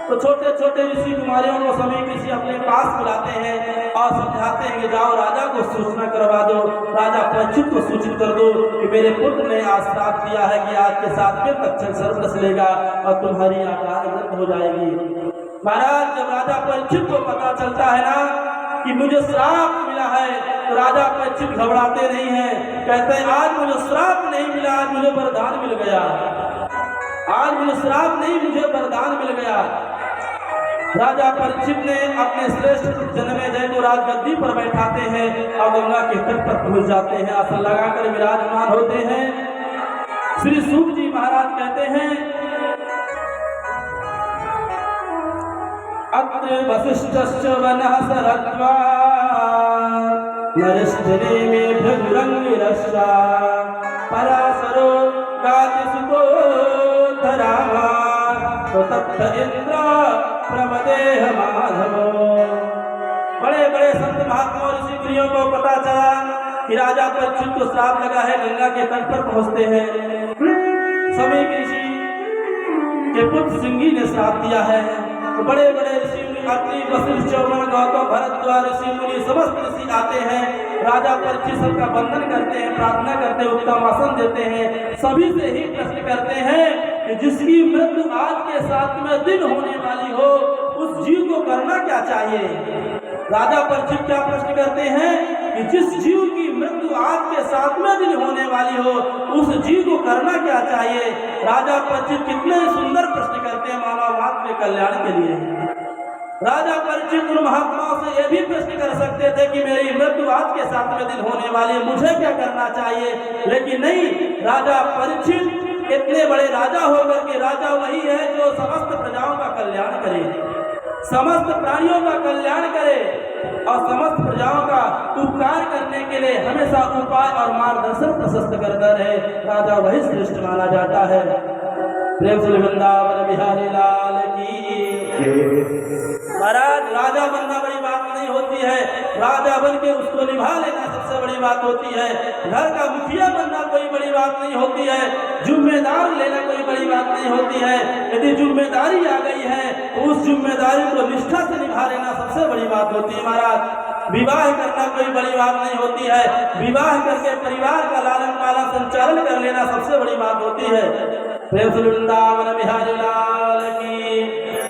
तो छोटे छोटे ऋषि कुमारियों को सभी ऋषि अपने पास बुलाते हैं और समझाते हैं कि जाओ राजा को सूचना करवा दो, राजा परीक्षित को सूचित कर दो कि मेरे पुत्र ने आज श्राप दिया है कि आज के साथ में तक्षक सर्प डस लेगा और तुम्हारी आकार हो जाएगी। महाराज जब राजा परीक्षित को पता चलता है ना कि मुझे श्राप मिला है, तो राजा परीक्षित घबराते नहीं है, कहते हैं आज मुझे श्राप नहीं मिला, आज मुझे वरदान मिल गया। आज मुझे श्राप नहीं, मुझे वरदान मिल गया। राजा परीक्षित ने अपने श्रेष्ठ जन्मेजय को राजगद्दी पर बैठाते हैं और गंगा के तट पर पहुंच जाते हैं, आसन लगाकर विराजमान होते हैं। श्री सूत जी महाराज कहते हैं अत्र वसिष्ठश्च वनः सरत्वा नरश्चरे में भृगुरंगिरश्चा पराशरो गातिसुतो धरामा तो तप्त इंद्र प्रमदेह माधवो। बड़े बड़े संत महात्मा ऋषि मुनियों को पता चला कि राजा परीक्षित को श्राप लगा है, गंगा के तट पर पहुंचते हैं। समय ऋषि के पुत्र सिंगी ने श्राप दिया है। तो बड़े बड़े ऋषि मुनि अत्रि वशिष्ठ चौवन गौतम भरद्वाज ऋषि मुनि समस्त ऋषि आते हैं, राजा परीक्षित सबका वंदन करते हैं, प्रार्थना करते हैं, उत्तम आसन देते हैं। सभी से ही प्रश्न करते हैं कि जिसकी मृत्यु आज के 7वें दिन होने वाली हो उस जीव को करना क्या चाहिए। राजा परीक्षित क्या प्रश्न करते हैं कि जिस जीव की मृत्यु आज के 7वें दिन होने वाली हो उस जीव को करना क्या चाहिए। राजा परीक्षित कितने सुंदर प्रश्न करते हैं मानव मात्र के कल्याण के लिए। राजा परीक्षित उन महात्माओं से यह भी प्रश्न कर सकते थे कि मेरी मृत्यु आज के 7वें दिन होने वाली है, मुझे क्या करना चाहिए, लेकिन नहीं, राजा परीक्षित इतने बड़े राजा होकर के राजा वही है जो समस्त प्रजाओं का कल्याण करे, समस्त प्राणियों का कल्याण करे और समस्त प्रजाओं का उपकार करने के लिए हमेशा उपाय और मार्गदर्शन प्रशस्त करता रहे, राजा वही श्रेष्ठ माना जाता है। प्रेम से वृंदावन बिहारी लाल की। महाराज राजा बनना बड़ी बात नहीं होती है, राजा बन के उसको निभा लेना सबसे बड़ी बात होती है। घर का मुखिया बनना कोई बड़ी बात नहीं होती है, जिम्मेदार लेना कोई बड़ी बात नहीं होती है। यदि जिम्मेदारी आ गई है तो उस जिम्मेदारी को निष्ठा से निभा लेना सबसे बड़ी बात होती है। महाराज विवाह करना कोई बड़ी बात नहीं होती है, विवाह करके परिवार का लालन पालन संचालन कर लेना सबसे बड़ी बात होती है। प्रेम से वृंदावन बिहारी लाल की।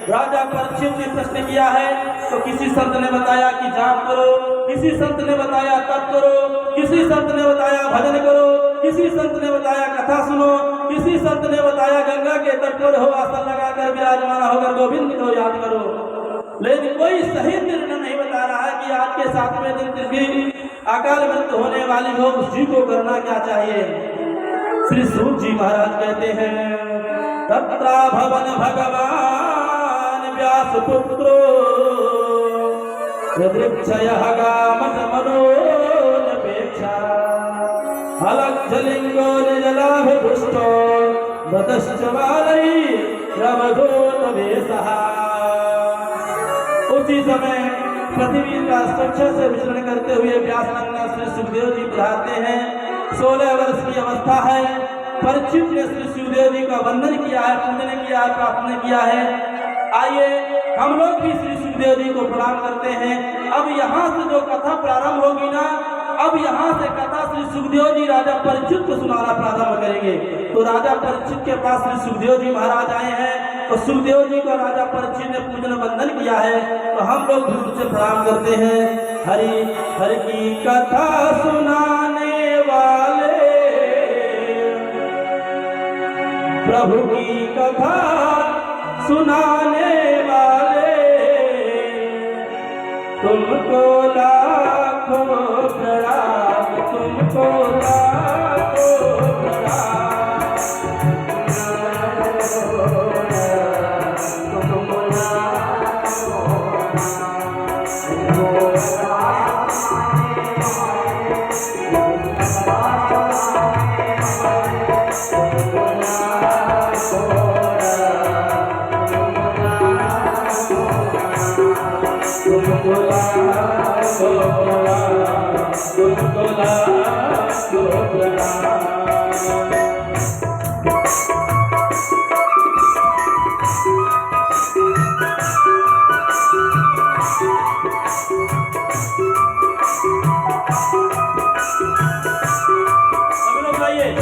राजा परीक्षित ने प्रश्न किया है तो किसी संत ने बताया कि जाप करो, किसी संत ने बताया तप करो, किसी संत ने बताया भजन करो, किसी संत ने बताया कथा सुनो, किसी संत ने बताया गंगा के तट पर हो आसन लगाकर विराजमान होकर गोविंद को याद करो। लेकिन कोई सही निर्णय नहीं बता रहा है कि आज के 7वें दिन जिसकी अकाल मृत्यु होने वाली हो उस जीव को करना क्या चाहिए। श्री सूत जी महाराज कहते हैं तत्रा भवन भगवान व्यास पुत्रो यदृक्षयः गामस मनोनपेक्षा अलक्षलिंगो निजलाभिदुष्टो दतश्च वालै रवघोत वेशः। उसी समय पृथ्वी का स्वच्छ से विचरण करते हुए व्यास नंदन श्री सुखदेव जी पधारते हैं। 16 वर्ष की अवस्था है। परीक्षित ने श्री सुखदेव जी का वंदन किया है, पूजन किया है, प्रार्थना किया है। आइए हम लोग भी श्री सुखदेव जी को प्रणाम करते हैं। अब यहाँ से जो कथा प्रारंभ होगी ना, अब यहाँ से कथा श्री सुखदेव जी राजा परीक्षित को सुनाना प्रारंभ करेंगे। तो राजा परीक्षित के पास श्री सुखदेव जी महाराज आए हैं, तो सुखदेव जी को राजा परीक्षित ने पूजन वंदन किया है, तो हम लोग भी उनसे प्रणाम करते हैं। हरि हरि की कथा सुनाने वाले, प्रभु की कथा सुनाने वाले, तुमको लाखों प्रणाम, तुमको लाखों प्रणाम। सभी लोग गाइए।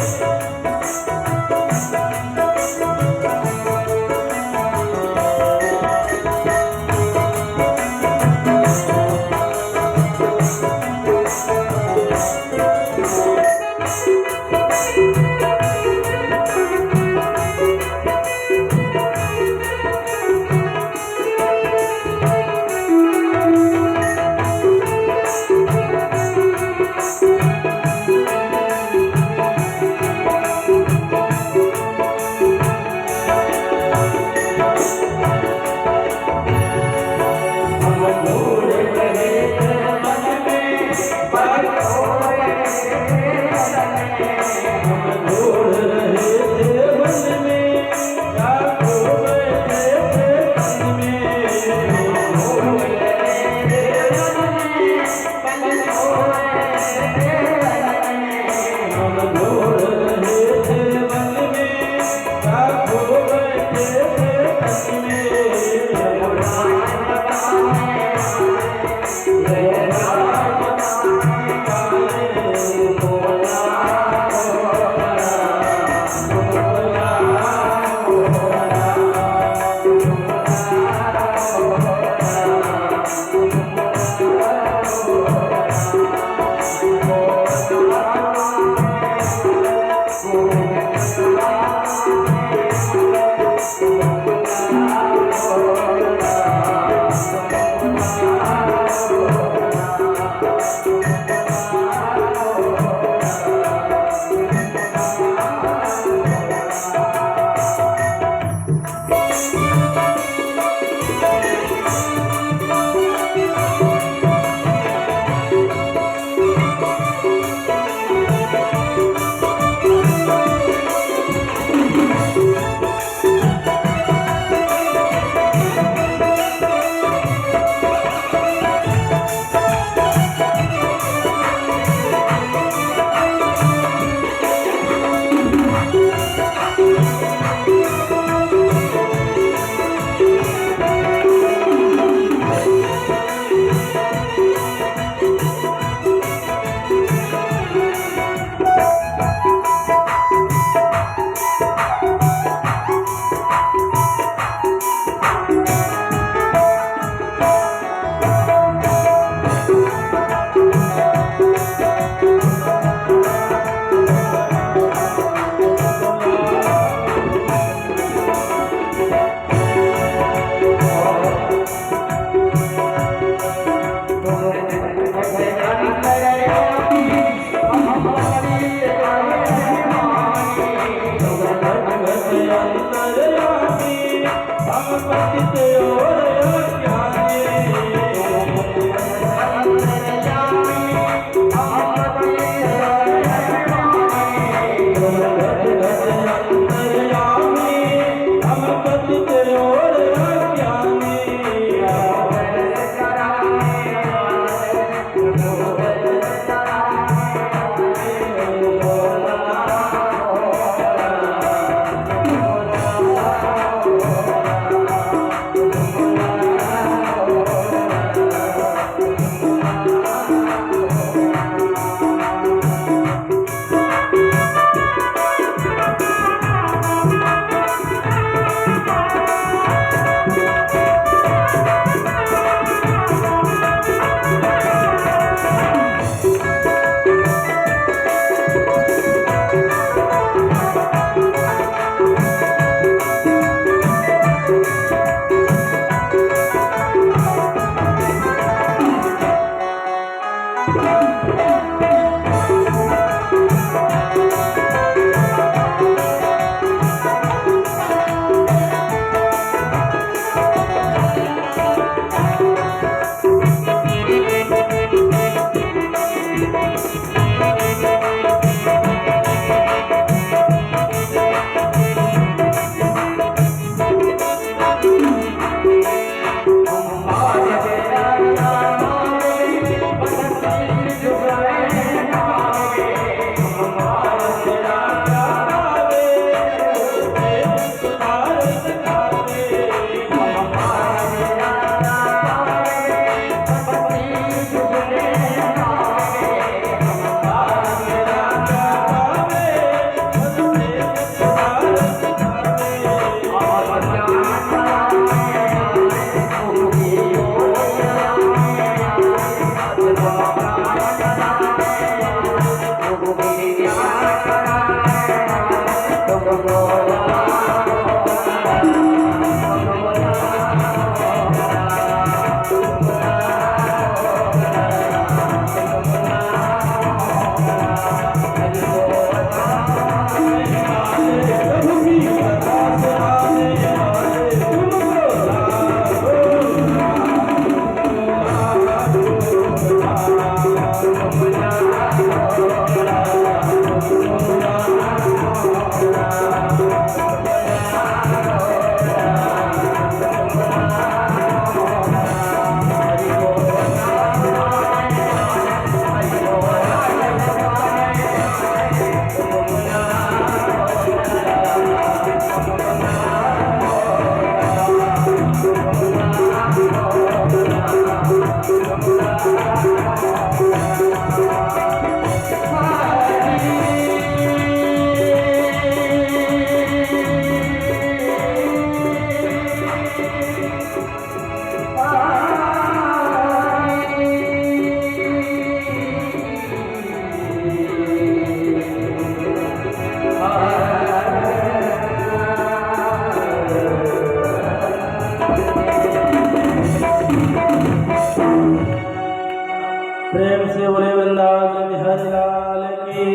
प्रेम से बोले वृंदावन बिहारी लाल की।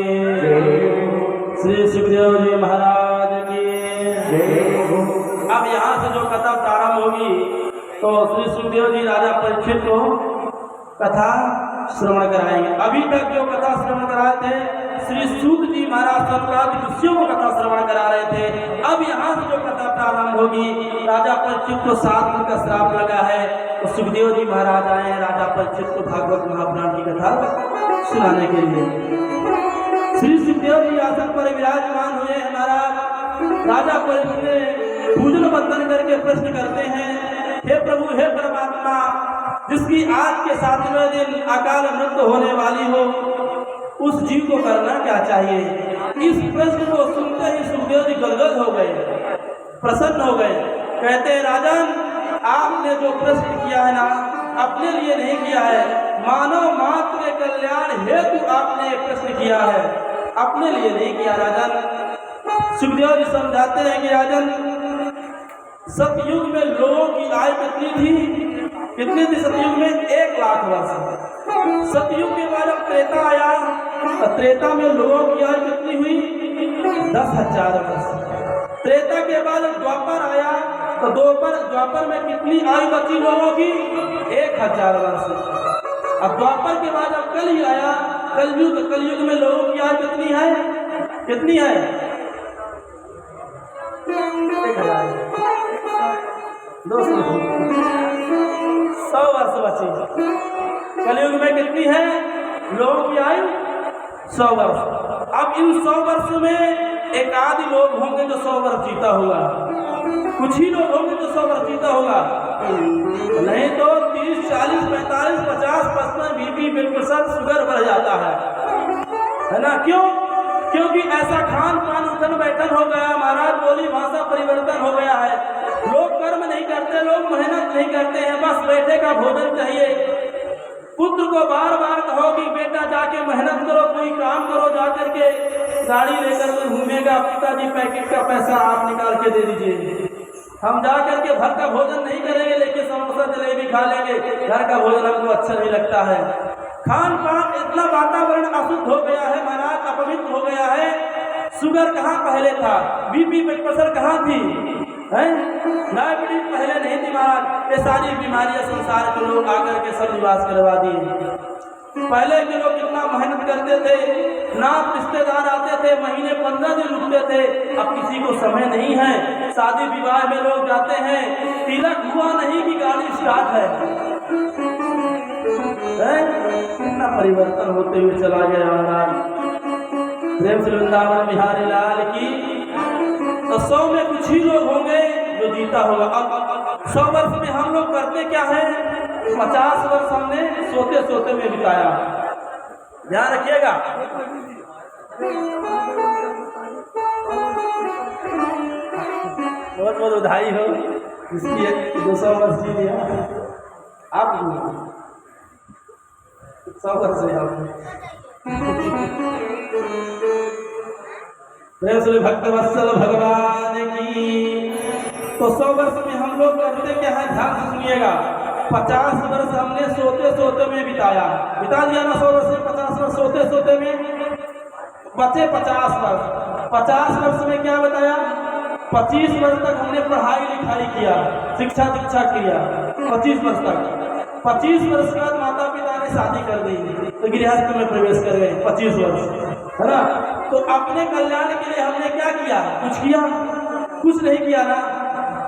श्री सुखदेव जी महाराज की। अब यहाँ से जो कथा प्रारंभ होगी तो श्री सुखदेव जी राजा परीक्षित को कथा श्रवण कराएंगे। अभी तक जो कथा श्रवण कराए थे श्री सूत जी महाराज संक्रांति ऋषियों को कथा श्रवण करा रहे थे। अब यहाँ से जो कथा प्रारंभ होगी, राजा परीक्षित को 7 दिन का श्राप लगा है तो सुखदेव जी महाराज आए हैं राजा परीक्षित को भागवत महापुराण की कथा सुनाने के लिए। श्री सुखदेव जी आसन पर विराजमान हुए हैं महाराज। राजा परीक्षित ने पूजन बंदन करके प्रश्न करते हैं, हे प्रभु हे परमात्मा, जिसकी आज के 7वें दिन अकाल मृत्यु होने वाली हो, उस जीव को करना क्या चाहिए? इस प्रश्न को सुनते ही सुखदेव जी गदगद हो गए, प्रसन्न हो गए। कहते हैं राजन, आपने जो प्रश्न किया है ना, अपने लिए नहीं किया है, मानव मात्र के कल्याण हेतु आपने प्रश्न किया है, अपने लिए नहीं किया राजन। सुखदेव जी समझाते हैं कि राजन, सतयुग में लोगों की आयु कितनी थी सतयुग में? 1 लाख वर्ष। सतयुग के बाद अब त्रेता आया, त्रेता में लोगों की आयु कितनी हुई? 10,000 वर्ष। त्रेता के बाद द्वापर आया तो द्वापर में कितनी आयु बची लोगों की? 1,000 वर्ष। अब द्वापर के बाद अब कलयुग आया, कलयुग में लोगों की आयु कितनी है? 100 वर्ष बची। कलयुग में कितनी है लोगों की आयु? 100 वर्ष। अब इन 100 वर्ष में एक आदि लोग होंगे जो 100 वर्ष जीता होगा, कुछ ही लोग होंगे जो 100 वर्ष जीता होगा, नहीं तो 30, 40, 45, 50, 55 बीपी ब्लड प्रेशर शुगर बढ़ जाता है ना? क्यों? क्योंकि ऐसा खान पान उठन बैठन हो गया महाराज, बोली भाषा परिवर्तन हो गया है। लोग कर्म नहीं करते, लोग मेहनत नहीं करते हैं, बस बैठे का भोजन चाहिए। पुत्र को बार बार कहो कि बेटा जाके मेहनत करो, कोई काम करो, जाकर के गाड़ी लेकर के घूमेगा, पिताजी पैकेट का पैसा आप निकाल के दे दीजिए, हम जा करके घर का भोजन नहीं करेंगे, लेकिन समोसा जलेबी खा लेंगे, घर का भोजन हमको अच्छा नहीं लगता है। खान पान इतना वातावरण अशुद्ध हो गया है महाराज, अपवित्र हो गया है। शुगर कहाँ पहले था, बीपी ब्लड प्रेशर कहाँ थी, डायबिटीज पहले नहीं थी महाराज। ये सारी बीमारियां संसार के लोग आकर के सब निवास करवा दिए। पहले के लोग कितना मेहनत करते थे, नात रिश्तेदार आते थे, महीने 15 दिन रुकते थे। अब किसी को समय नहीं है, शादी विवाह में लोग जाते हैं, तिलक हुआ नहीं कि गाड़ी स्टार्ट है। कितना परिवर्तन होते हुए चला गया महाराज। प्रेम से वृंदावन बिहारी लाल की। तो 100 में कुछ ही लोग होंगे जो जीता होगा। अब 100 वर्ष में हम लोग करते क्या है? 50 वर्ष हमने सोते सोते में बिताया। ध्यान रखिएगा। बहुत बहुत बधाई हो, इसकी 200 वर्ष जी लिया आप, 100 वर्ष है आप। भक्त वत्सल भगवान की। तो 100 वर्ष में हम लोग करते क्या है? ध्यान से सुनिएगा। 50 वर्ष हमने सोते सोते में बिता दिया ना। 100 वर्ष में 50 वर्ष सोते सोते में बचे 50 वर्ष। 50 वर्ष में क्या बताया? 25 वर्ष तक हमने पढ़ाई लिखाई किया, शिक्षा दीक्षा किया। 25 वर्ष तक। 25 वर्ष के बाद माता पिता ने शादी कर दी तो गृहस्थ में प्रवेश कर गए। 25 वर्ष है ना। तो अपने कल्याण के लिए हमने क्या किया? कुछ नहीं किया ना।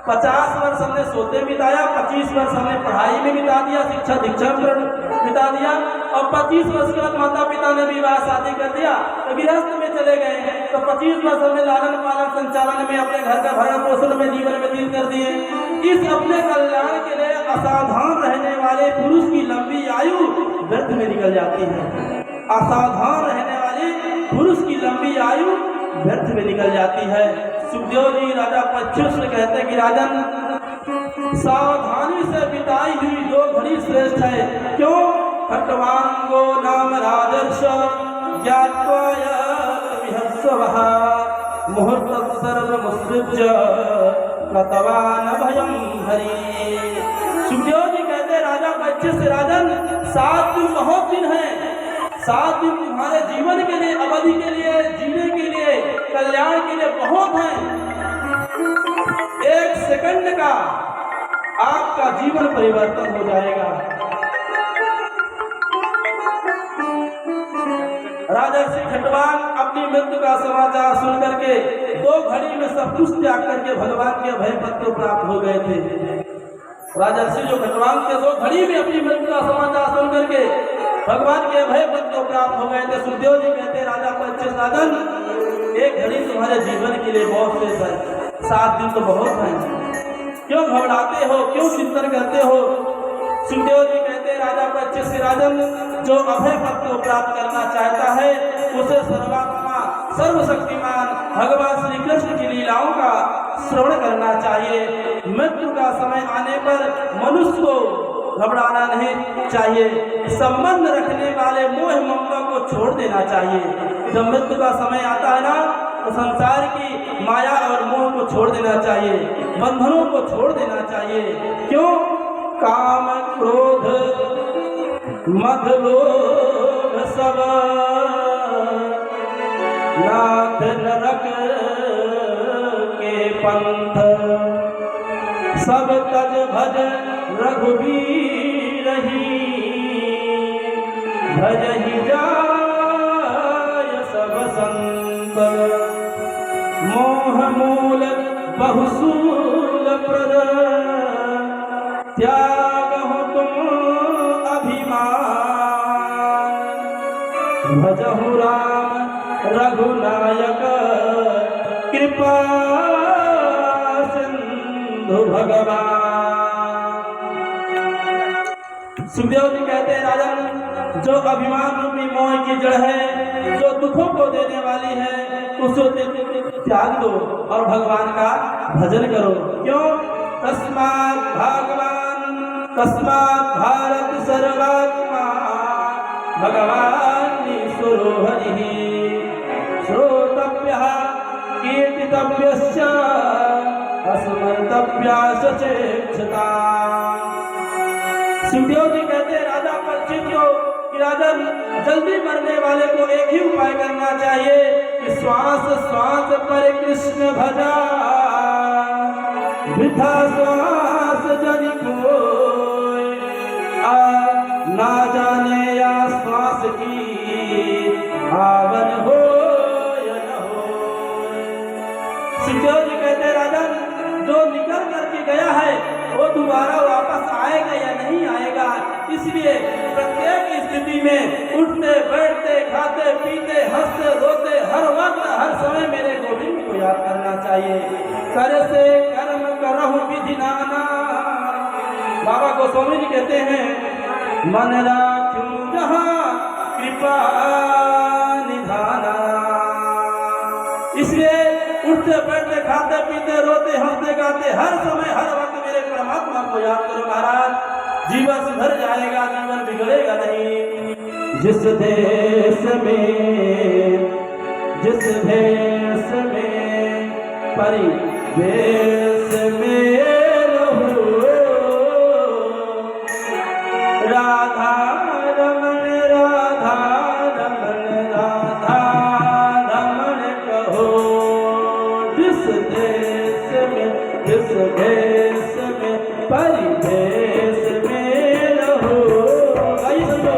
50 वर्ष हमने सोते बिताया, 25 वर्ष हमने पढ़ाई में बिता दिया, शिक्षा दीक्षा में बिता दिया, और 25 वर्ष के बाद माता पिता ने विवाह शादी कर दिया तो गृहस्थ में चले गए। तो 25 वर्ष हमने लालन पालन संचालन में अपने घर का भरण पोषण में जीवन व्यतीत कर दिए। इस अपने कल्याण के लिए असावधान रहने वाले पुरुष की लंबी आयु व्यर्थ में निकल जाती है। असावधान रहने वाले पुरुष की लंबी आयु व्यर्थ में निकल जाती है। सुखदेव जी राजा परीक्षित से कहते हैं कि राजन, सावधानी से बिताई हुई 2 घड़ी श्रेष्ठ है। क्यों? खट्वांगो नाम राजर्ष ज्ञात्वाय विहस्वः मुहूर्त सर्वमुत्सृज्य कृतवान भयं हरि। सुखदेव जी कहते राजा परीक्षित से, राजन 7 दिन बहुत दिन है, 7 दिन तुम्हारे जीवन के लिए, अवधि के लिए, जीने के लिए, कल्याण के लिए बहुत है। 1 सेकंड का आपका जीवन परिवर्तन हो जाएगा। राजर्षि खटवांग अपनी मृत्यु का समाचार सुन करके 2 घड़ी में सब कुछ त्याग करके भगवान के अभय पद को प्राप्त हो गए थे। राजर्षि जो खटवांग थे 2 घड़ी में अपनी मृत्यु का समाचार सुन करके भगवान के अभय पद को प्राप्त हो गए थे। सुखदेव जी कहते राजा परीक्षित राजन, 1 घड़ी तुम्हारे जीवन के लिए बहुत शेष है, 7 दिन तो बहुत है, क्यों घबराते हो, क्यों चिंतन करते हो? सुखदेव जी कहते राजा परीक्षित राजन, जो अभय पद को प्राप्त करना चाहता है उसे सर्वात्मा सर्वशक्तिमान भगवान श्री कृष्ण की लीलाओं का श्रवण करना चाहिए। मृत्यु का समय आने पर मनुष्य को घबराना नहीं चाहिए, संबंध रखने वाले मोह ममता को छोड़ देना चाहिए। जब मृत्यु का समय आता है ना, तो संसार की माया और मोह को छोड़ देना चाहिए, बंधनों को छोड़ देना चाहिए। क्यों? काम क्रोध मद लोभ सब नाथ नरक के पंथ, सब तज भज रघुबीर ही, भजहि जाय सब संत। मोह मूल बहुसूल प्रद, त्यागहु तुम अभिमान। भजहु राम रघुनायक, कृपा सिंधु भगवान। सुखदेव जी कहते हैं राजन, जो अभिमान रूपी मोह की जड़ है, जो दुखों को देने वाली है, उसे त्याग दो और भगवान का भजन करो। क्यों? तस्मात् भगवान, तस्मात् भारत सर्वात्मा, भगवान ईश्वरो हरिः, श्रोतव्यः कीर्तितव्यश्च, स्मर्तव्याश्च चेक्षता। सुखदेव जी कहते हैं राजा परीक्षित को कि राजन, जल्दी मरने वाले को एक ही उपाय करना चाहिए कि श्वास श्वास पर कृष्ण भजा, वृथा श्वास जनि कोय, ना जाने या श्वास की आवन हो या न हो। सुखदेव जी कहते हैं राजन, जो निकल करके गया है वो दोबारा वापस आएगा या नहीं आएगा, इसलिए प्रत्येक स्थिति में उठते बैठते खाते पीते हंसते रोते हर वक्त हर समय मेरे गोविंद को याद करना चाहिए। कर से कर्म करहु विधि नाना, बाबा गोस्वामी जी कहते हैं मन राखूं जहाँ कृपा निधाना। इसलिए उठते बैठते खाते पीते रोते हंसते गाते हर समय हर वक्त मेरे परमात्मा को याद करो महाराज, जीवन सुधर जाएगा, जीवन बिगड़ेगा नहीं। जिस देश में जिस देश में परिवेश में रहो, राधा रमन राधा रमन राधा रमन कहो। जिस देश में परिवेश में रहो। आइए सुनो।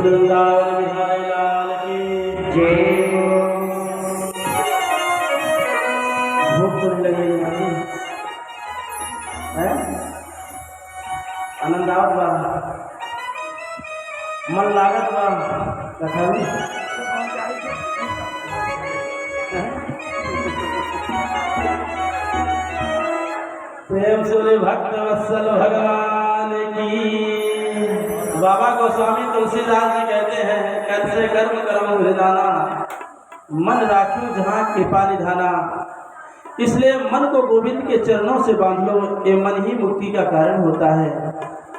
वृंदावन बिहारी लाल की जय हो। भूख तो नहीं लगेगी है? आनंद आवत बा, मन लागत बा कथा में प्रेम से भक्त वत्सल भगवान की। बाबा गोस्वामी तुलसीदास जी कहते हैं, कैसे कर्म कर्म हृदाना, मन राखियो जहाँ कृपा निधाना। इसलिए मन को गोविंद के चरणों से बांध लो, ये मन ही मुक्ति का कारण होता है।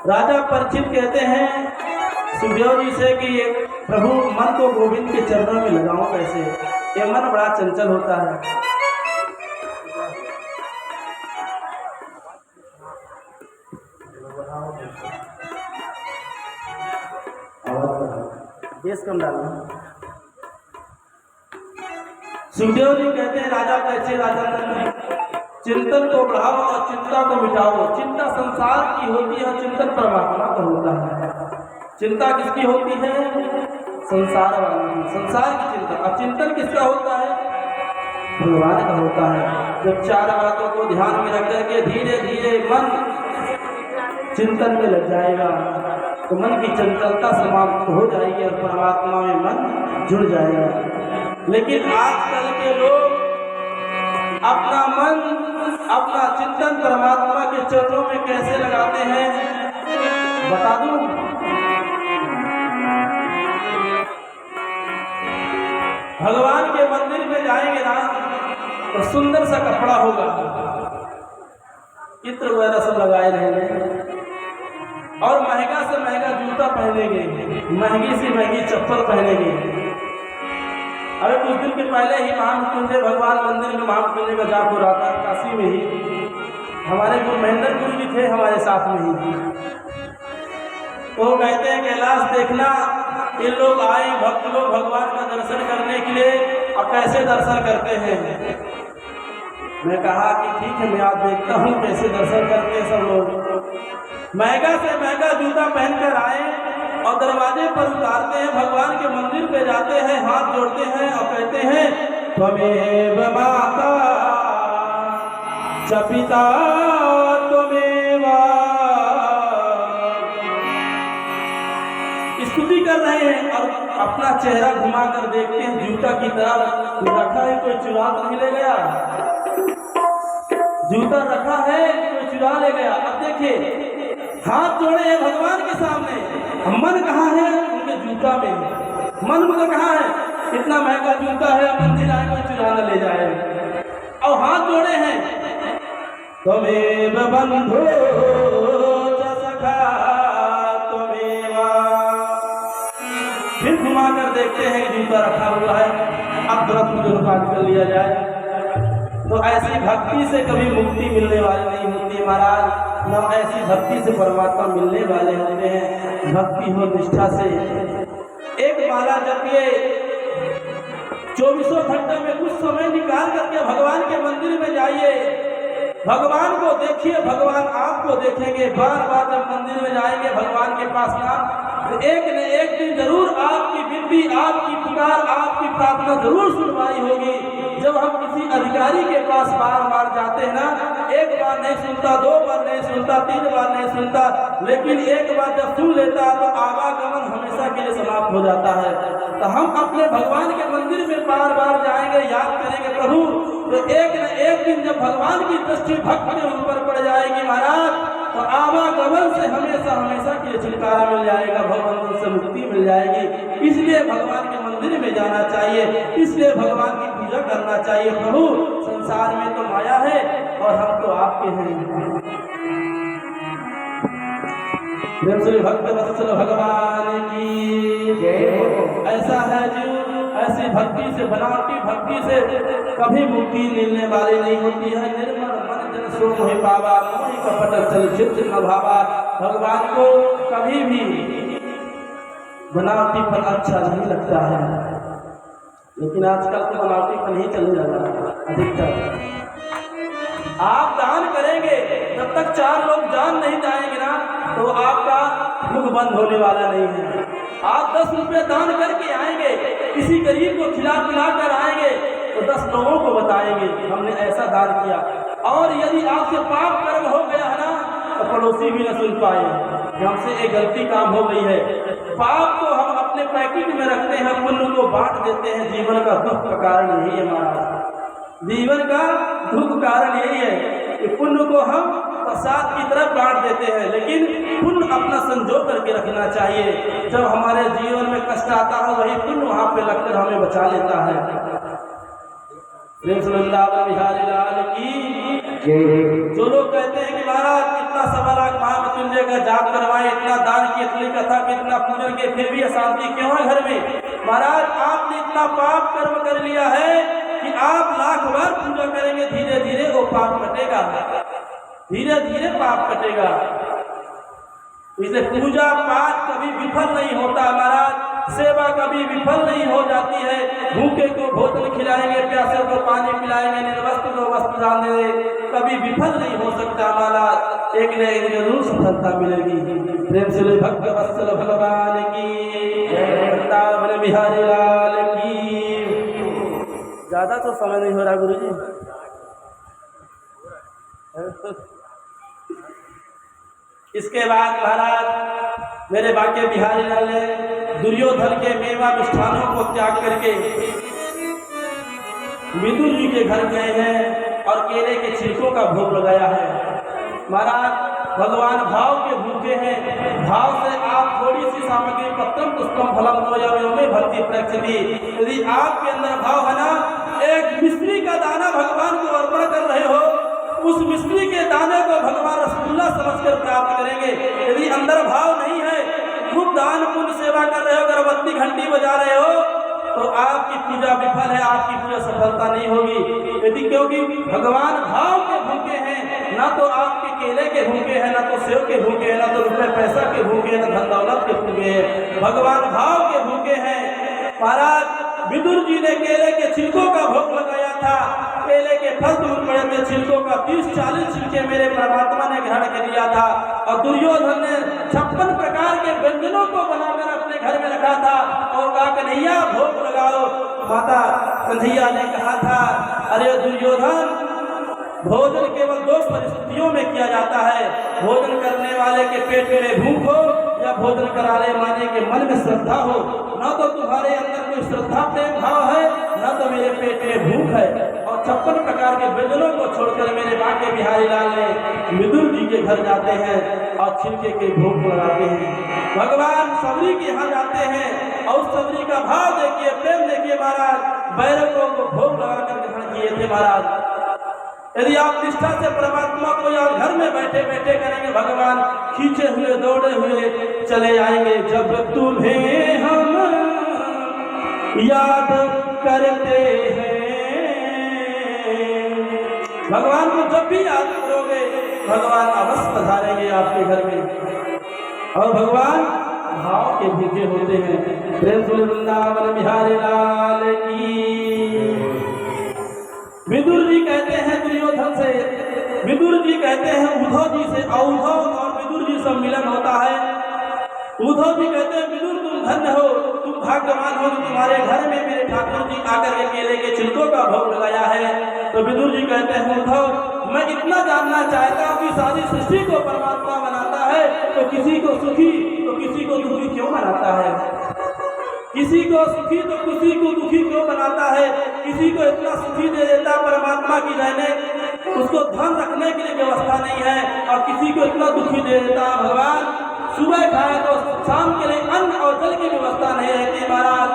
राजा परीक्षित कहते हैं सुखदेव जी से कि ये प्रभु मन को गोविंद के चरणों में लगाऊं कैसे, ये मन बड़ा चंचल होता है। बेस कम डालना। सुखदेव जी कहते हैं राजा कैसे, राजा चिंतन को बढ़ाओ और चिंता को मिटाओ। चिंता संसार की होती है, चिंतन परमात्मा का होता है। चिंता किसकी होती है? संसार वाली, संसार की चिंता। और चिंतन किसका होता है? भगवान का होता है। जब चार बातों को ध्यान में रख करके धीरे धीरे मन चिंतन में लग जाएगा तो मन की चंचलता समाप्त हो जाएगी और परमात्मा में मन जुड़ जाएगा। लेकिन आजकल के लोग अपना मन, अपना चिंतन परमात्मा के चरणों में कैसे लगाते हैं बता दूं? भगवान के मंदिर में जाएंगे ना तो सुंदर सा कपड़ा होगा, इत्र वगैरह सब लगाए रहेंगे और महंगा से महंगा जूता पहनेंगे, महंगी से महंगी चप्पल पहनेंगे। अरे कुछ दिन के पहले ही महामृत्युंजय भगवान मंदिर में महामृत्युंजय का जाप हो रहा था काशी में ही। हमारे गुरु महेंद्र गुरु जी थे हमारे साथ में ही। वो कहते हैं कैलाश देखना, ये लोग आए भक्त लोग भगवान का दर्शन करने के लिए, और कैसे दर्शन करते हैं। मैं कहा कि ठीक है, मैं आज देखता हूँ कैसे दर्शन करते हैं सब लोग। महंगा से महंगा जूता पहनकर आए और दरवाजे पर उतारते हैं, भगवान के मंदिर पे जाते हैं, हाथ जोड़ते हैं और कहते हैं त्वमेव माता च पिता त्वमेव। स्तुति कर रहे हैं और अपना चेहरा घुमा कर देखते हैं जूता की तरह रखा है, कोई चुरा तो नहीं ले गया। जूता रखा है, कोई चुरा ले गया। अब देखिए हाथ जोड़े हैं भगवान के सामने, मन कहाँ है? उनके जूता में। मन मुझे कहाँ है? इतना महंगा जूता है, मंदिर आए कोई चुरा न ले जाए। और हाथ जोड़े हैं त्वमेव बंधो च सखा त्वमेव। फिर घुमा कर देखते हैं कि जूता रखा हुआ है, अब तुरंत जो काट कर लिया जाए। तो ऐसी भक्ति से कभी मुक्ति मिलने वाली नहीं होती महाराज, न ऐसी भक्ति से परमात्मा मिलने वाले होते हैं। भक्ति हो निष्ठा से। एक माला जपिए, 24 घंटे में कुछ समय निकाल करके भगवान के मंदिर में जाइए, भगवान को देखिए, भगवान आपको देखेंगे। बार बार जब मंदिर में जाएंगे भगवान के पास ना, तो एक न एक दिन जरूर आपकी विनती, आपकी पुकार, आपकी प्रार्थना जरूर सुनवाई होगी। जब हम किसी अधिकारी के पास बार बार जाते हैं ना, एक बार नहीं सुनता, 2 बार नहीं सुनता, 3 बार नहीं सुनता, लेकिन एक बार जब सुन लेता है तो आवागमन हमेशा के लिए समाप्त हो जाता है। तो हम अपने भगवान के मंदिर में बार बार जाएंगे, याद करेंगे प्रभु, तो एक न एक दिन जब भगवान की दृष्टि भक्त के ऊपर पड़ जाएगी महाराज, तो आवागमन से हमेशा हमेशा के लिए छुटकारा मिल जाएगा, भगवान से मुक्ति मिल जाएगी। इसलिए भगवान के मंदिर में जाना चाहिए, इसलिए भगवान की पूजा करना चाहिए। प्रभु, संसार में तो माया है और हम तो आपके हैं। श्री भक्त वत्सल भगवान की जय। ऐसा है जो ऐसी भक्ति से, बनावटी भक्ति से कभी मुक्ति मिलने वाली नहीं होती है। निर्मल मन जन सो मोहि पावा, मोहि कपट चल चित्त न भावा। भगवान को कभी भी बनावटीपन अच्छा नहीं लगता है, लेकिन आजकल तो बनावटीपन ही चल जाता है अधिकतर। आप दान करेंगे, जब तक 4 लोग जान नहीं जाएंगे ना, तो आपका मुख बंद होने वाला नहीं है। आप 10 रुपये दान करके आएंगे, किसी गरीब को खिला पिला कर आएंगे, तो 10 लोगों को बताएंगे हमने ऐसा दान किया। और यदि आपसे पाप कर्म हो गया है ना, तो पड़ोसी भी न सुन पाए कि हमसे एक गलती काम हो गई है। पाप को हम अपने पैकेट में रखते हैं, पुण्य को बांट देते हैं। जीवन का दुख का कारण यही है महाराज, जीवन का दुख कारण यही है कि पुण्य को हम प्रसाद की तरफ बांट देते हैं, लेकिन पुण्य अपना संजो करके रखना चाहिए। जब हमारे जीवन में कष्ट आता है, वही पुण्य वहां पे लगकर हमें बचा लेता है। बिहारी लाल की। जो लोग कहते हैं कि महाराज इतना 1.25 लाख महामृत्युंजय का जाप करवाए, इतना दान की, इतनी कथा की, इतना पूजन के, फिर भी अशांति क्यों है घर में? महाराज, आपने इतना पाप कर्म कर लिया है कि आप लाख बार पूजा करेंगे, धीरे धीरे वो पाप कटेगा, धीरे धीरे पाप कटेगा। इसलिए पूजा पाठ कभी विफल नहीं होता महाराज, सेवा कभी विफल नहीं हो जाती है। भूखे को भोजन खिलाएंगे, प्यासे को पानी पिलाएंगे, निर्वस्त्र को वस्त्र डालेंगे, कभी विफल नहीं हो सकता महाराज। एक न एक जरूर सफलता मिलेगी। प्रेम से भक्त वत्सल भगवान की जय, बिहारी लाल की। ज्यादा तो समय नहीं हो रहा गुरु जी। इसके बाद महाराज मेरे बाके बिहारी लाल ने दुर्योधन के मेवा मिष्ठानों को त्याग करके विदुर जी के घर गए हैं और केले के छिलकों का भोग लगाया है। महाराज, भगवान भाव के भूखे हैं। भाव से आप थोड़ी सी सामग्री, पत्रम पुष्पम फलम तोयं में भक्ति प्रक्षति, यदि आपके अंदर भाव है ना, एक मिश्री का दाना भगवान को अर्पण कर रहे हो, उस मिश्री के दाने को भगवान रसगुल्ला समझकर प्राप्त करेंगे। यदि अंदर भाव नहीं है, खूब दान पुण्य सेवा कर रहे हो, अगरबत्ती घंटी बजा रहे हो, तो आपकी पूजा विफल है, आपकी पूजा सफलता नहीं होगी। यदि क्योंकि भगवान भाव के भूखे हैं, ना तो आपके केले के भूखे हैं, ना तो सेव के भूखे हैं, ना तो रुपए पैसा के भूखे हैं, ना धन दौलत के भूखे हैं, भगवान भाव के भूखे हैं। महाराज, विदुर जी ने केले के छिलकों का भोग लगाया था, केले के फल दूर पड़े थे, छिलकों का 30-40 छिलके मेरे परमात्मा ने ग्रहण कर लिया था। और दुर्योधन ने 56 प्रकार के व्यंजनों को बनाकर अपने घर में रखा था और कहा कन्हैया भोग लगाओ। माता कन्हैया ने कहा था, अरे दुर्योधन, भोजन केवल 2 परिस्थितियों में किया जाता है, भोजन करने वाले के पेट में भूख हो या भोजन कराने वाले के मन में श्रद्धा हो। न तो तुम्हारे अंदर कोई श्रद्धा प्रेम भाव है, न तो मेरे पेट में भूख है। और 56 प्रकार के व्यंजनों को छोड़कर मेरे बाके बिहारी लाल ने विदुर जी के घर जाते हैं और छिलके के भोग लगाते हैं। भगवान सबरी के यहाँ जाते हैं और सबरी का भाव देखिए, प्रेम देखिए महाराज, बैरकों को भोग लगाकर ग्रहण किए थे महाराज। यदि आप निष्ठा से परमात्मा को याद घर में बैठे बैठे करेंगे, भगवान खींचे हुए दौड़े हुए चले आएंगे। जब तुम्हें हम याद करते हैं, भगवान को जब भी याद करोगे, भगवान अवश्य पधारेंगे आपके घर में। और भगवान भाव के भूखे होते हैं। प्रेम से वृंदावन बिहारी लाल की। विदुर जी कहते हैं दुर्योधन से, विदुर जी कहते हैं उद्धव जी से, उद्धव और विदुर जी सम्मिलन होता है। उद्धव जी कहते हैं विदुर तुम धन्य हो, तुम भाग्यवान हो कि तुम्हारे घर में मेरे ठाकुर जी आकर के केले के छिलकों का भोग लगाया है। तो विदुर जी कहते हैं उद्धव मैं इतना जानना चाहता हूँ कि सारी सृष्टि को परमात्मा बनाता है तो किसी को सुखी तो किसी को दुखी क्यों बनाता है? किसी को सुखी तो किसी को दुखी क्यों बनाता है? किसी को इतना सुखी दे देता परमात्मा की रहने, उसको धन रखने के लिए व्यवस्था नहीं है, और किसी को इतना दुखी दे देता भगवान सुबह खाए तो शाम के लिए अन्न और जल की व्यवस्था नहीं रहती महाराज।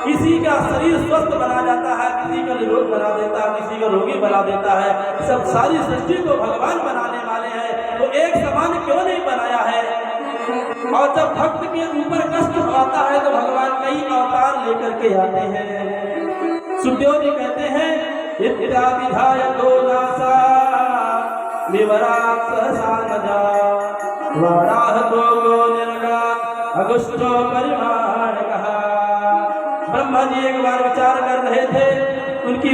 किसी का शरीर स्वस्थ बना जाता है, किसी का निरोग बना देता है, किसी को रोगी बना देता है। सब सारी सृष्टि को भगवान बनाने वाले हैं, तो एक समान क्यों नहीं बनाया है? और जब भक्त के ऊपर कष्ट आता है तो भगवान कई अवतार लेकर के आते हैं। सुखदेव जी कहते हैं इत्या विधाय दो नासा विवरात सहसा नजा वाराह तो गो निर्गात अगुष्टो परिमाण कहा। ब्रह्मा जी एक बार विचार कर रहे थे, उनकी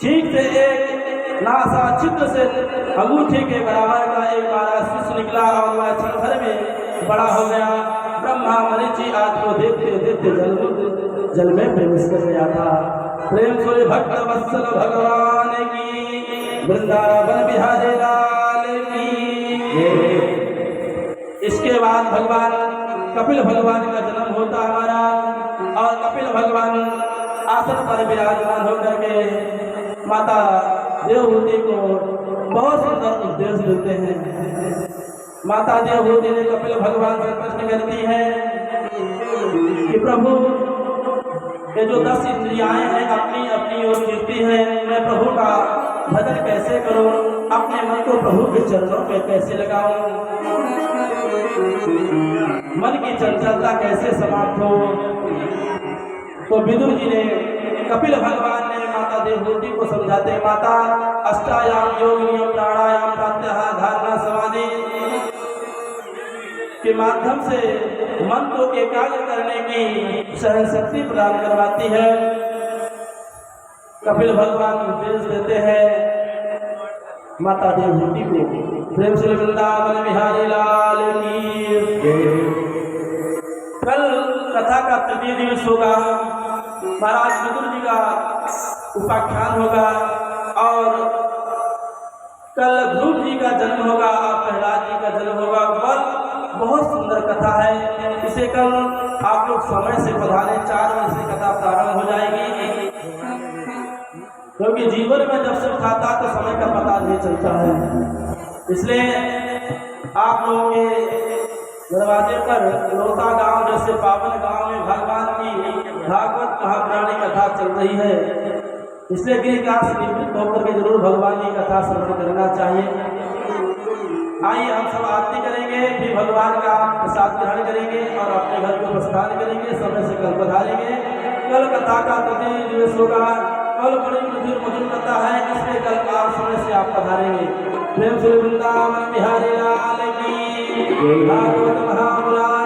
छींक से एक नासा छिद्र से अंगूठे के बराबर का एक बार शिष्य निकला और वह क्षण भर में बड़ा हो गया। ब्रह्मा मरीचि आदि को देखते देखते जल में प्रवेश कर गया था। प्रेम से भक्त वत्सल भगवान की, वृंदावन बिहारी लाल की। इसके बाद भगवान कपिल भगवान का जन्म होता हमारा, और कपिल भगवान आसन पर विराजमान होकर के माता देवहूति को बहुत सुंदर उपदेश देते हैं। माता देवहूति ने कपिल भगवान से प्रश्न करती है कि प्रभु ये जो 10 इंद्रियाएं हैं अपनी अपनी ओर खींचती हैं, मैं प्रभु का भजन कैसे करूं, अपने मन को प्रभु के चरणों पे कैसे लगाऊं, मन की चंचलता कैसे समाप्त हो। तो विदुर जी ने, कपिल भगवान ने माता देवहूति को समझाते, माता अष्टायाम योग नियम प्राणायाम प्रत्याहार धारणा समाधि के माध्यम से मन को एकाग्र करने की सहन शक्ति प्रदान करवाती है। कपिल भगवान उपदेश देते हैं माता देवहूति को। प्रेम से वृंदावन बिहारी लाल की। कल कथा का तृतीय दिवस होगा, महाराज विदुर जी का उपाख्यान होगा, और कल ध्रुव जी का जन्म होगा और प्रहलाद जी का जन्म होगा। बहुत सुंदर कथा है, इसे कल आप लोग समय से पधारें। 4 बजे से कथा प्रारंभ हो जाएगी, क्योंकि जीवन में जब सुख आता तो समय का पता नहीं चलता है। इसलिए आप लोगों के दरवाजे पर लोता गांव जैसे पावन गांव में भगवान की भागवत महापुराणी कथा चल रही है, इसलिए गृहकार्य से निवृत्त होकर के जरूर भगवान की कथा श्रवण करना चाहिए। आइए हम सब आरती करेंगे, फिर भगवान का प्रसाद ग्रहण करेंगे और अपने घर को प्रस्थान करेंगे। समय से कल पधारेंगे। कल कथा का तृतीय दिवस होगा, कल बड़ी मधुर कथा है, इसलिए कल आप समय से आप पधारेंगे। प्रेम से वृंदावन बिहारी लाल की। भागवत महापुराण